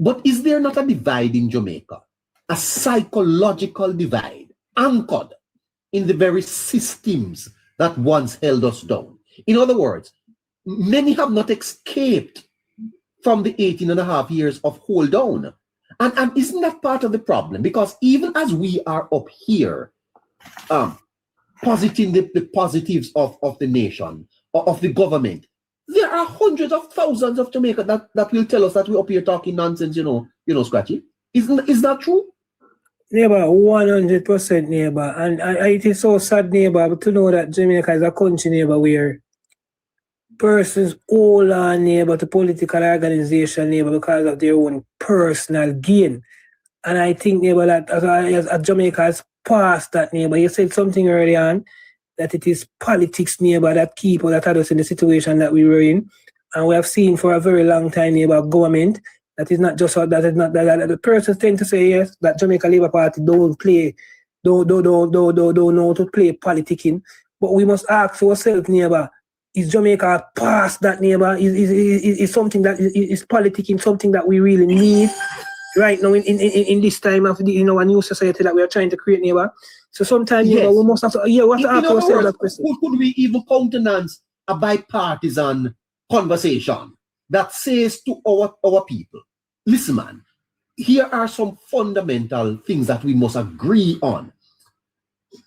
But is there not a divide in Jamaica? A psychological divide anchored in the very systems that once held us down. In other words, many have not escaped from the 18 and a half years of hold down. And isn't that part of the problem? Because even as we are up here, positing the positives of the nation, of the government, there are hundreds of thousands of Jamaica that will tell us that we're up here talking nonsense, Scratchy. Is that true? Neighbor, 100%, neighbor. And it is so sad, neighbor, to know that Jamaica is a country, neighbor, where persons hold on, neighbor, to political organization, neighbor, because of their own personal gain. And I think, neighbor, that as Jamaica has passed that, neighbor, you said something early on, that it is politics, neighbor, that had us in the situation that we were in. And we have seen for a very long time, neighbor, government, that is not just that the persons tend to say, yes, that Jamaica Labour Party don't know to play politicking. But we must ask ourselves, neighbor, is Jamaica past that, neighbor? Is something that is politicking something that we really need right now in this time of our new society that we are trying to create, neighbor? So sometimes, yes, neighbor, we must have to ask ourselves that question. Could we even countenance a bipartisan conversation that says to our people, listen, man, here are some fundamental things that we must agree on.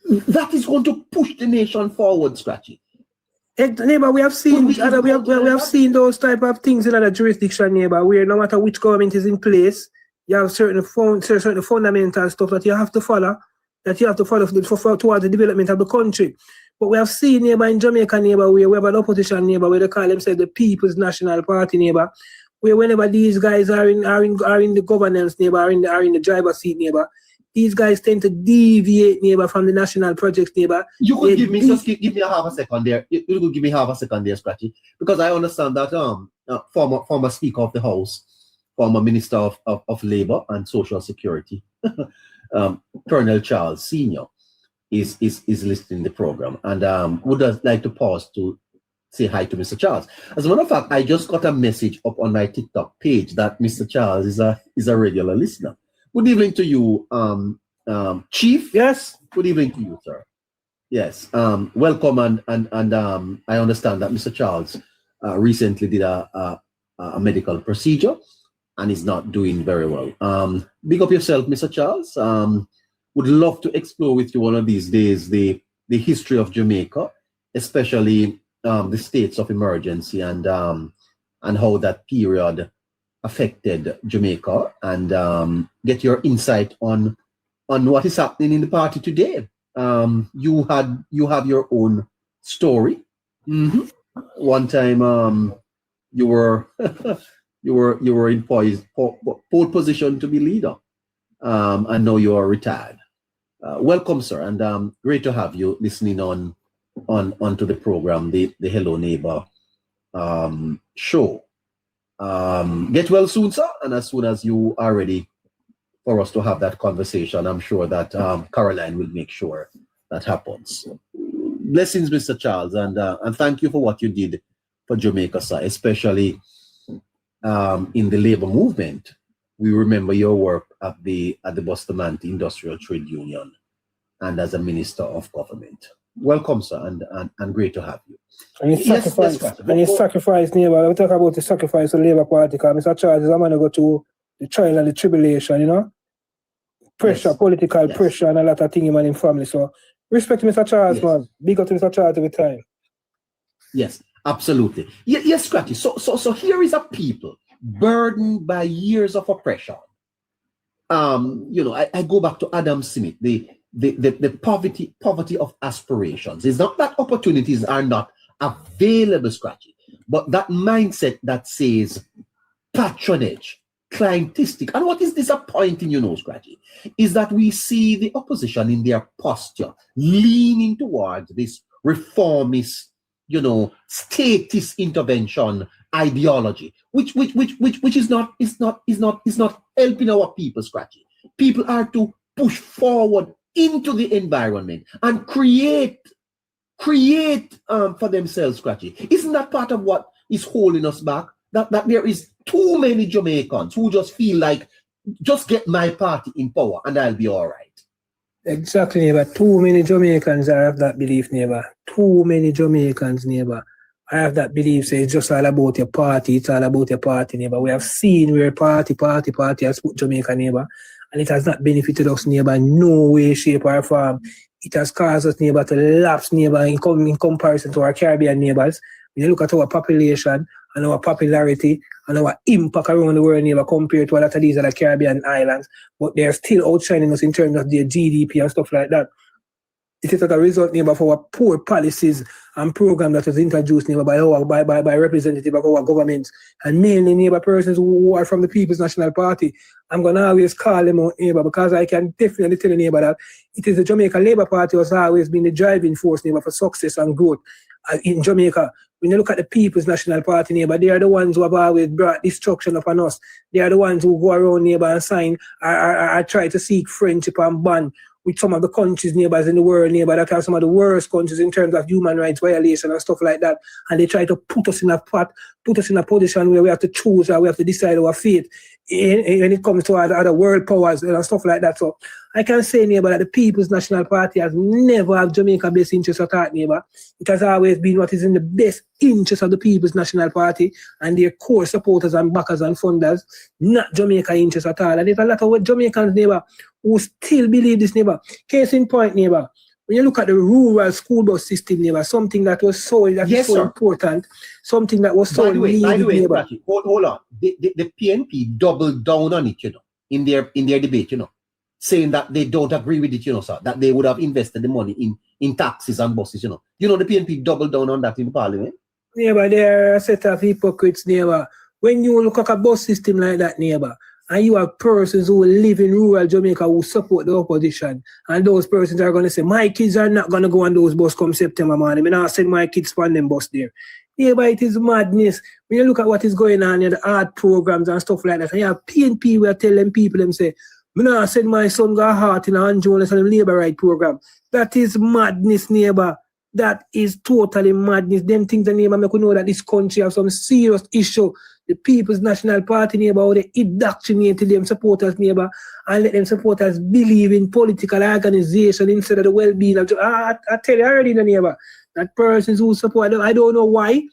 That is going to push the nation forward, Scratchy. Neighbor, we have seen we have seen those type of things in other jurisdiction, neighbor, where no matter which government is in place, you have certain fundamental stuff that you have to follow, towards the development of the country. But we have seen, neighbor, in Jamaica, neighbor, where we have an opposition, neighbor, where they call themselves the People's National Party, neighbor, where whenever these guys are in the governance, neighbor, are in the driver's seat, neighbor, these guys tend to deviate, neighbor, from the national projects, neighbor. You could give me a half a second there. You could give me half a second there, Scratchy, because I understand that former Speaker of the House, former Minister of Labour and Social Security, Colonel Charles Senior, is listening to the program, and would like to pause to say hi to Mr. Charles. As a matter of fact, I just got a message up on my TikTok page that Mr. Charles is a regular listener. Good evening to you, Chief. Yes. Good evening to you, sir. Yes. Welcome, and I understand that Mr. Charles recently did a medical procedure and is not doing very well. Big up yourself, Mr. Charles. Would love to explore with you one of these days the history of Jamaica, especially the states of emergency and how that period affected Jamaica, and get your insight on what is happening in the party today. You have your own story. Mm-hmm. One time you were you were in pole position to be leader, and now you are retired. Welcome, sir, and great to have you listening onto the program, the Hello Neighbor show. Get well soon, sir, and as soon as you are ready for us to have that conversation, I'm sure that Caroline will make sure that happens. Blessings, Mr. Charles, and thank you for what you did for Jamaica, sir, especially in the labor movement. We remember your work at the Bustamante Industrial Trade Union and as a Minister of Government. Welcome, sir, and great to have you. And his sacrifice, neighbor. We talk about the sacrifice of the Labour Party, because Mr. Charles is a man who go to the trial and the tribulation, you know? Pressure, yes. Political pressure, and a lot of things in his family. So, respect to Mr. Charles, man. Big up to Mr. Charles every time. Yes, absolutely. Yes, Scratchy. So here is a people burdened by years of oppression. I go back to Adam Smith, the poverty of aspirations. It's not that opportunities are not available, Scratchy, but that mindset that says patronage, clientistic. And what is disappointing, Scratchy, is that we see the opposition in their posture leaning towards this reformist, statist intervention ideology, which is not helping our people, Scratchy. People are to push forward into the environment and create for themselves, Scratchy. Isn't that part of what is holding us back? That there is too many Jamaicans who just feel like, just get my party in power and I'll be all right. Exactly, neighbor. Too many Jamaicans have that belief, neighbor. Too many Jamaicans, neighbor. I have that belief, so it's just all about your party. It's all about your party, neighbor. We have seen where party has put Jamaica, neighbor, and it has not benefited us, neighbor, in no way, shape, or form. It has caused us, neighbor, to lapse, neighbor, in comparison to our Caribbean neighbors. When you look at our population and our popularity and our impact around the world, neighbor, compared to a lot of these other Caribbean islands, but they're still outshining us in terms of their GDP and stuff like that. It is as a result, neighbor, of our poor policies and program that was introduced, neighbor, by representative of our government, and mainly, neighbor, persons who are from the People's National Party. I'm going to always call them out, neighbor, because I can definitely tell you, neighbor, that it is the Jamaica Labour Party has always been the driving force, neighbor, for success and growth in Jamaica. When you look at the People's National Party, neighbor, they are the ones who have always brought destruction upon us. They are the ones who go around, neighbor, and sign or try to seek friendship and bond with some of the countries, neighbors in the world, neighbor, that are some of the worst countries in terms of human rights violation and stuff like that. And they try to put us in a position where we have to choose or we have to decide our fate. when it comes to other world powers and stuff like that. So I can say, neighbor, that the People's National Party has never have Jamaica best interest at heart, neighbor. It has always been what is in the best interest of the People's National Party and their core supporters and backers and funders, not Jamaica interest at all. And there's a lot of Jamaicans, neighbor, who still believe this, neighbor. Case in point, neighbor. When you look at the rural school bus system, neighbor, something that was so important, something that was so needed, by the way, neighbor. Hold on. The PNP doubled down on it, you know, in their debate, you know, saying that they don't agree with it, you know, sir, that they would have invested the money in taxis and buses, you know. You know, the PNP doubled down on that in the parliament. Neighbor, there are a set of hypocrites, neighbor. When you look at a bus system like that, neighbor, and you have persons who live in rural Jamaica who support the opposition, and those persons are going to say, my kids are not going to go on those bus come September morning. I'm not send my kids on them bus there. Yeah, but it is madness. When you look at what is going on in the art programs and stuff like that, and you have PNP where telling people, them say, I'm not send my son go heart in a Jonas and Labour Right program. That is madness, neighbor. That is totally madness. Them things, the neighbor, make you know that this country have some serious issue. The People's National Party, neighbor, how they indoctrinated them supporters, neighbor, and let them supporters believe in political organization instead of the well-being of. I tell you already, neighbor, that persons who support them, I don't know why,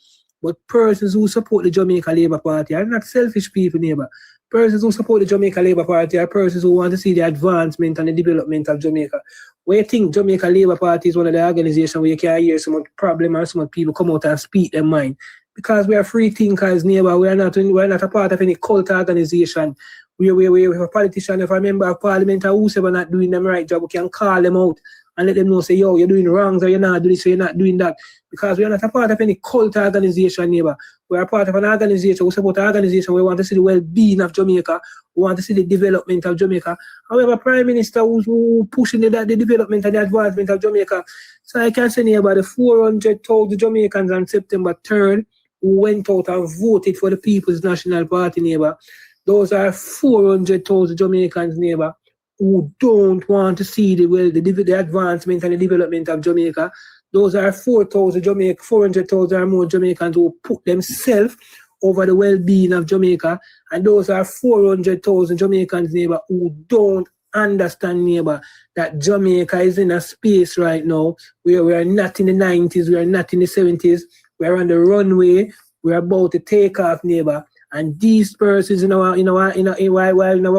but persons who support the Jamaica Labour Party are not selfish people, neighbor. Persons who support the Jamaica Labour Party are persons who want to see the advancement and the development of Jamaica. Where you think Jamaica Labour Party is one of the organizations where you can hear so much problem and so much people come out and speak their mind. Because we are free thinkers, neighbor. We're not a part of any cult organization. We're a politician, if a member of parliament or whoever not doing them right job, we can call them out and let them know, say, yo, you're doing wrong, or you're not doing this, or you're not doing that. Because we're not a part of any cult organization, neighbor. We're a part of an organization, we support an organization where we want to see the well-being of Jamaica, we want to see the development of Jamaica. However, Prime Minister who's pushing the development and the advancement of Jamaica. So I can say, neighbor, the 400,000 Jamaicans on September 3rd who went out and voted for the People's National Party, neighbor. Those are 400,000 Jamaicans, neighbor, who don't want to see the advancement and the development of Jamaica. Those are 400,000 or more Jamaicans who put themselves over the well-being of Jamaica. And those are 400,000 Jamaicans, neighbor, who don't understand, neighbor, that Jamaica is in a space right now where we are not in the 90s, we are not in the 70s, we are on the runway, we are about to take off, neighbor. And these persons in our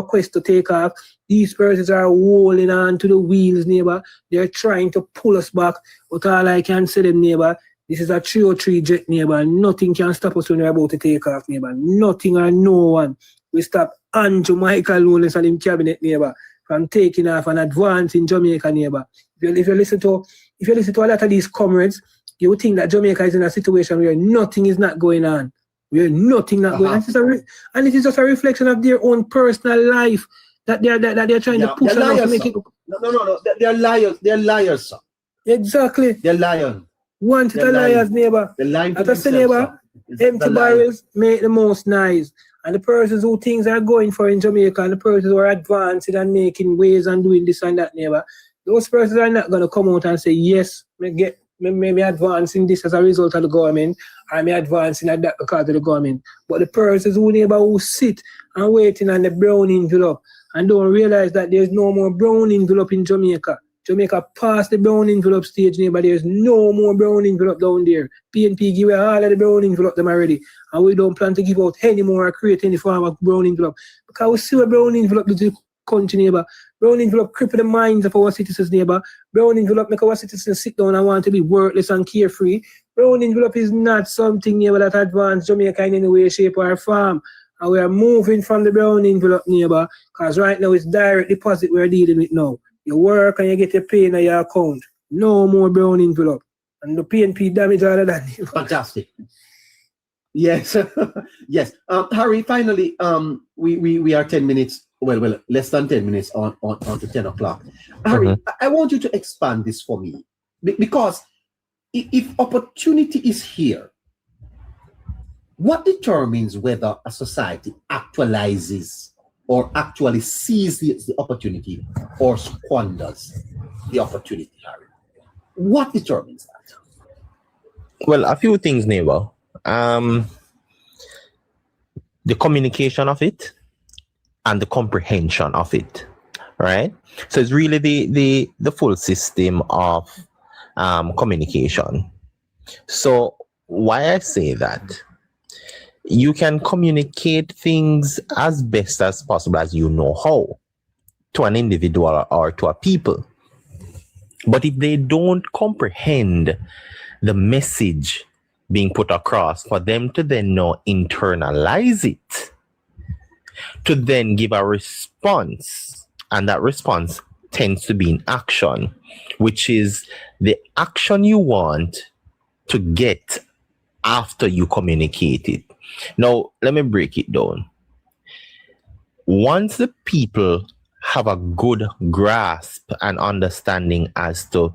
quest to take off, these persons are holding on to the wheels, neighbor. They're trying to pull us back. But all I can say them, neighbor, this is a 303 jet, neighbor. Nothing can stop us when we're about to take off, neighbor. Nothing or no one will stop Andrew Michael Lawrence and him cabinet, neighbor, from taking off and advancing Jamaica, neighbor. If you listen to a lot of these comrades, you would think that Jamaica is in a situation where nothing is not going on. Where nothing not going on. And it is just a reflection of their own personal life that they're trying to push on us to make it. No. They're liars. They're liars, sir. Exactly. They're liars. One to the liars, neighbor. They're lying to themselves, neighbor. Empty barrels make the most noise. And the persons who things are going for in Jamaica and the persons who are advancing and making ways and doing this and that, neighbor, those persons are not going to come out and say, yes, me advancing this as a result of the government, or me advancing that because of the government. But the persons who sit and waiting on the brown envelope and don't realize that there's no more brown envelope in Jamaica. Jamaica passed the brown envelope stage, neighbor. There's no more brown envelope down there. PNP give away all of the brown envelope them already. And we don't plan to give out any more or create any form of brown envelope. Because we see a brown envelope to the country, neighbor. Brown envelope cripple the minds of our citizens, neighbor. Brown envelope make our citizens sit down and want to be worthless and carefree. Brown envelope is not something, neighbor, that advances Jamaica in any way, shape, or form. And we are moving from the brown envelope, neighbor, because right now it's direct deposit we're dealing with now. You work and you get your pay in your account. No more brown envelope. And the PNP damage all of that. Fantastic. Yes. Yes. Harry, finally, we are 10 minutes. Well, less than 10 minutes on to 10 o'clock. Harry, I want you to expand this for me. Because if opportunity is here, what determines whether a society actualizes or actually seizes the opportunity or squanders the opportunity, Harry? What determines that? Well, a few things, neighbor. The communication of it, and the comprehension of it, right? So it's really the full system of communication. So why I say that, you can communicate things as best as possible as you know how to an individual or to a people. But if they don't comprehend the message being put across, for them to then know, internalize it, to then give a response, and that response tends to be in action, which is the action you want to get after you communicate it. Now, let me break it down. Once the people have a good grasp and understanding as to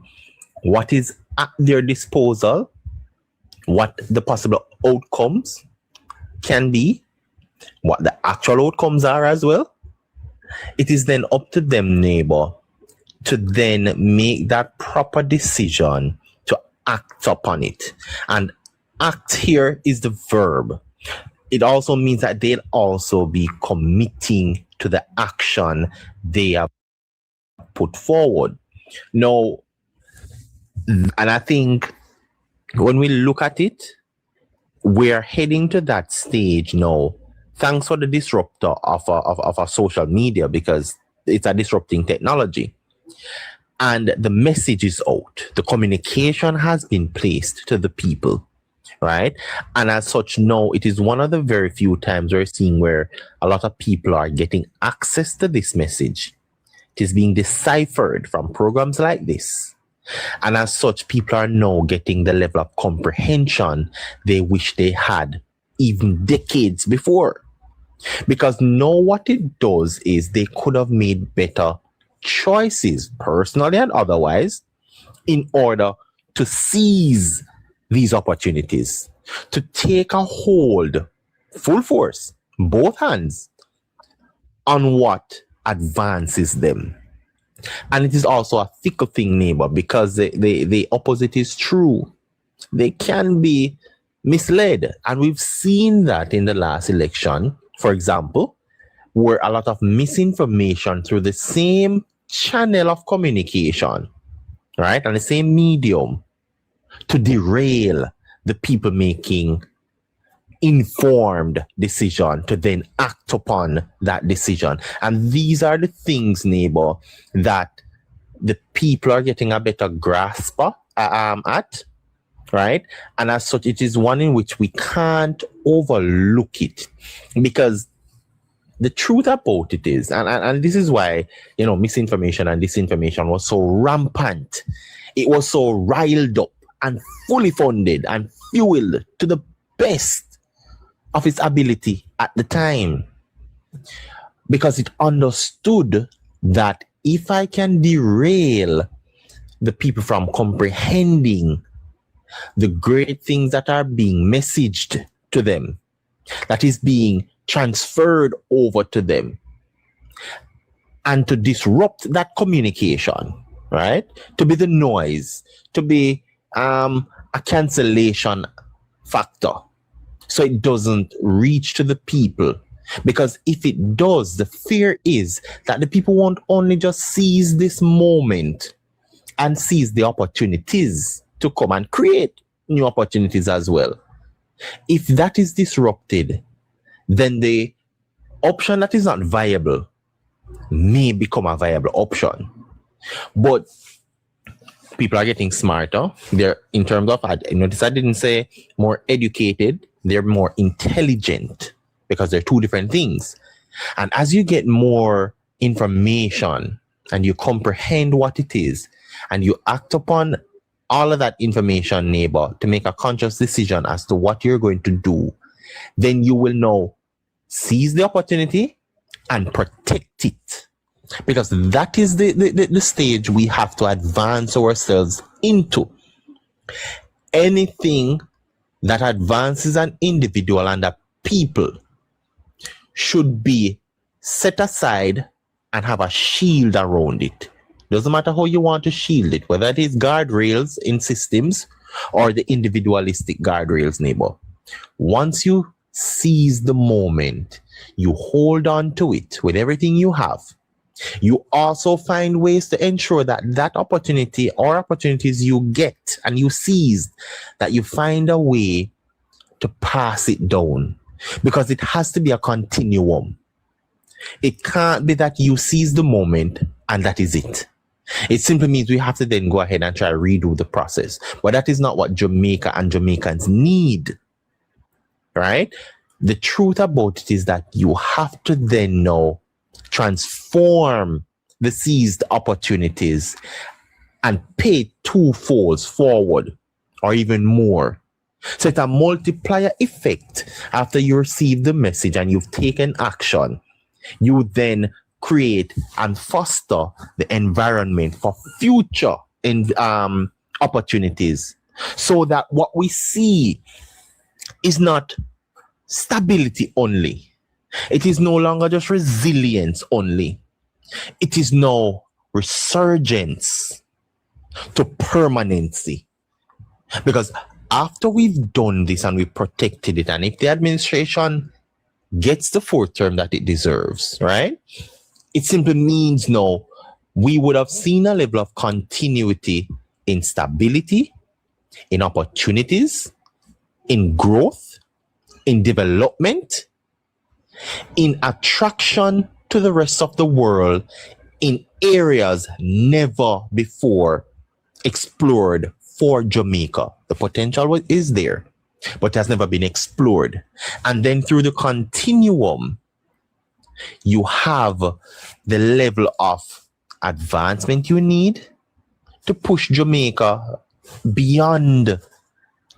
what is at their disposal, what the possible outcomes can be, what the actual outcomes are as well, it is then up to them, neighbor, to then make that proper decision to act upon it. And act here is the verb. It also means that they'll also be committing to the action they have put forward. Now, and I think when we look at it, we're heading to that stage now, thanks for the disruptor of our social media, because it's a disrupting technology. And the message is out. The communication has been placed to the people, right? And as such, now it is one of the very few times we're seeing where a lot of people are getting access to this message. It is being deciphered from programs like this. And as such, people are now getting the level of comprehension they wish they had even decades before. Because now what it does is they could have made better choices, personally and otherwise, in order to seize these opportunities, to take a hold, full force, both hands, on what advances them. And it is also a fickle thing, neighbor, because the opposite is true. They can be misled. And we've seen that in the last election, for example, where a lot of misinformation through the same channel of communication, right, and the same medium, to derail the people making informed decision, to then act upon that decision. And these are the things, neighbor, that the people are getting a better grasp at, right? And as such, it is one in which we can't overlook it, because the truth about it is, and this is why, misinformation and disinformation was so rampant. It was so riled up and fully funded and fueled to the best of its ability at the time, because it understood that if I can derail the people from comprehending the great things that are being messaged to them, that is being transferred over to them, and to disrupt that communication, right? To be the noise, to be a cancellation factor, so it doesn't reach to the people. Because if it does, the fear is that the people won't only just seize this moment and seize the opportunities to come and create new opportunities as well. If that is disrupted, then the option that is not viable may become a viable option. But people are getting smarter. They're, in terms of, notice I didn't say more educated, they're more intelligent, because they're two different things. And as you get more information and you comprehend what it is, and you act upon all of that information, neighbor, to make a conscious decision as to what you're going to do, then you will now seize the opportunity and protect it. Because that is the stage we have to advance ourselves into. Anything that advances an individual and a people should be set aside and have a shield around it. Doesn't matter how you want to shield it, whether it is guardrails in systems or the individualistic guardrails, neighbor. Once you seize the moment. You hold on to it with everything you have. You also find ways to ensure that that opportunity or opportunities you get and you seize, that you find a way to pass it down, because it has to be a continuum. It can't be that you seize the moment and that is it. It simply means we have to then go ahead and try to redo the process. But that is not what Jamaica and Jamaicans need, right? The truth about it is that you have to then now transform the seized opportunities and pay twofolds forward or even more. So it's a multiplier effect. After you receive the message and you've taken action, you then create and foster the environment for future opportunities, so that what we see is not stability only. It is no longer just resilience only. It is now resurgence to permanency. Because after we've done this and we protected it, and if the administration gets the fourth term that it deserves, right? It simply means now we would have seen a level of continuity in stability, in opportunities, in growth, in development, in attraction to the rest of the world, in areas never before explored for Jamaica. The potential is there, but has never been explored. And then through the continuum, you have the level of advancement you need to push Jamaica beyond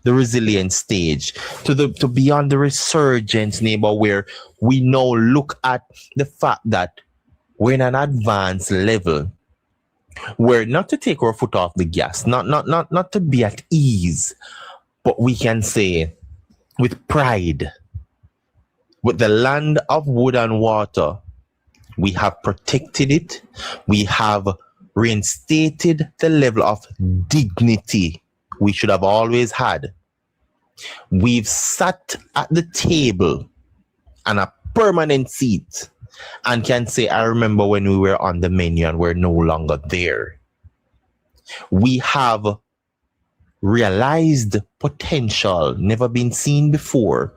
the resilient stage, to beyond the resurgence, neighbor, where we now look at the fact that we're in an advanced level, where not to take our foot off the gas, not to be at ease, but we can say with pride, with the land of wood and water, we have protected it. We have reinstated the level of dignity we should have always had. We've sat at the table and a permanent seat and can say, I remember when we were on the menu and we're no longer there. We have realized potential never been seen before.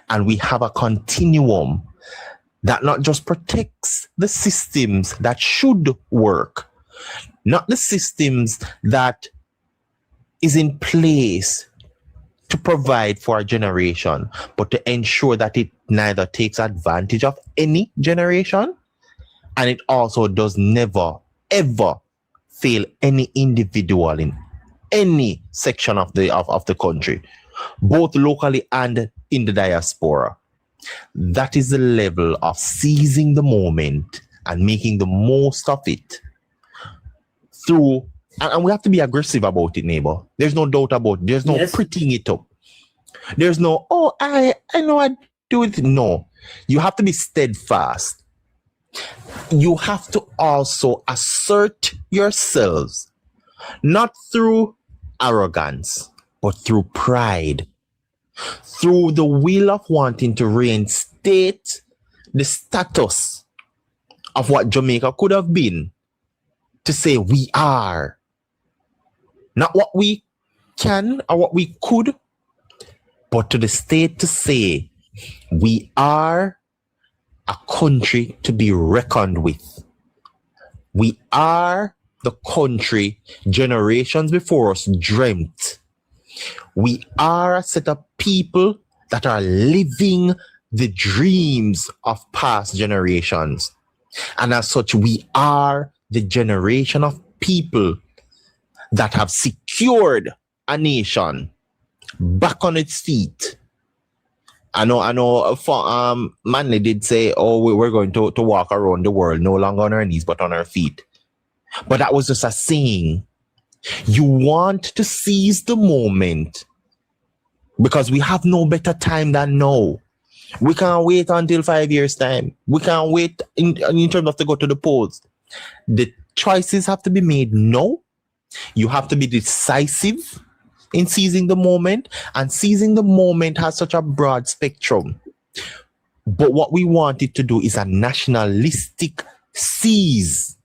And we have a continuum that not just protects the systems that should work, not the systems that is in place to provide for a generation, but to ensure that it neither takes advantage of any generation, and it also does never, ever fail any individual in any section of the country, both locally and in the diaspora. That is the level of seizing the moment and making the most of it through, and we have to be aggressive about it, neighbor. There's no doubt about it. There's no prettying it up. There's no, oh, I know I do it. No, you have to be steadfast. You have to also assert yourselves, not through arrogance, but through pride, through the will of wanting to reinstate the status of what Jamaica could have been, to say we are, not what we can or what we could, but to the state to say we are a country to be reckoned with. We are the country generations before us dreamt. We are a set of people that are living the dreams of past generations. And as such, we are the generation of people that have secured a nation back on its feet. I know. Manley did say, "Oh, we're going to walk around the world, no longer on our knees, but on our feet." But that was just a saying. You want to seize the moment because we have no better time than now. We can't wait until 5 years' time. We can't wait in terms of to go to the polls. The choices have to be made now. You have to be decisive. in seizing the moment, and seizing the moment has such a broad spectrum. But what we wanted to do is a nationalistic seize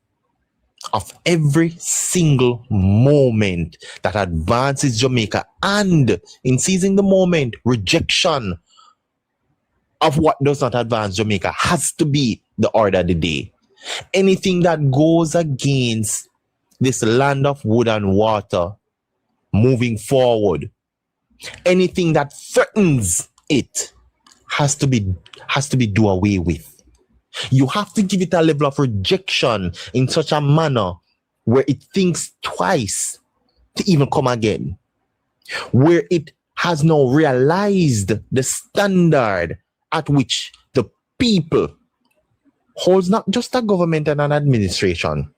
of every single moment that advances Jamaica, and in seizing the moment, rejection of what does not advance Jamaica has to be the order of the day. Anything that goes against this land of wood and water moving forward, anything that threatens it has to be do away with. You have to give it a level of rejection in such a manner where it thinks twice to even come again, where it has now realized the standard at which the people holds not just a government and an administration,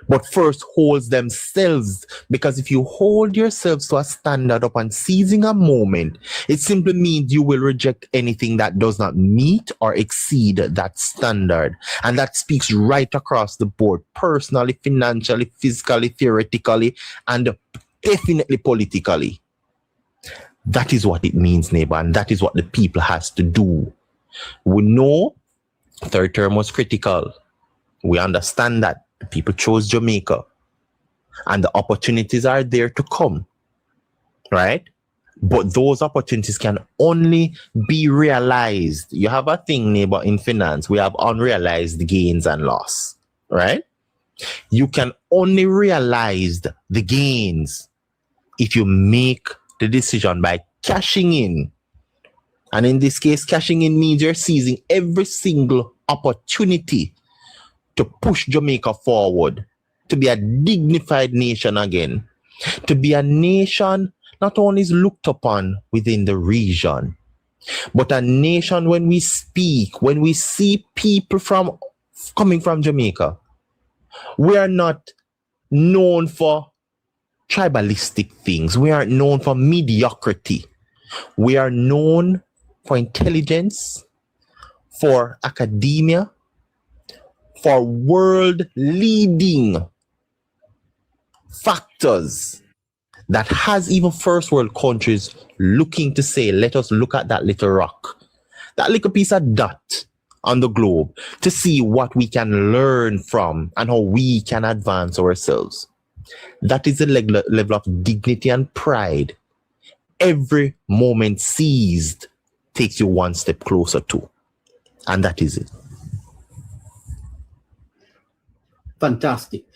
but first holds themselves. Because if you hold yourselves to a standard upon seizing a moment, it simply means you will reject anything that does not meet or exceed that standard. And that speaks right across the board, personally, financially, physically, theoretically, and definitely politically. That is what it means, neighbor, and that is what the people has to do. We know third term was critical. We understand that. People chose Jamaica, and the opportunities are there to come, right? But those opportunities can only be realized. You have a thing, neighbor, in finance. We have unrealized gains and loss, right? You can only realize the gains if you make the decision by cashing in. And in this case, cashing in means you're seizing every single opportunity to push Jamaica forward, to be a dignified nation again, to be a nation not only is looked upon within the region, but a nation when we speak, when we see people coming from Jamaica, we are not known for tribalistic things. We aren't known for mediocrity. We are known for intelligence, for academia, for world-leading factors that has even first world countries looking to say, let us look at that little rock, that little piece of dot on the globe, to see what we can learn from and how we can advance ourselves. That is the level of dignity and pride every moment seized takes you one step closer to. And that is it. Fantastic.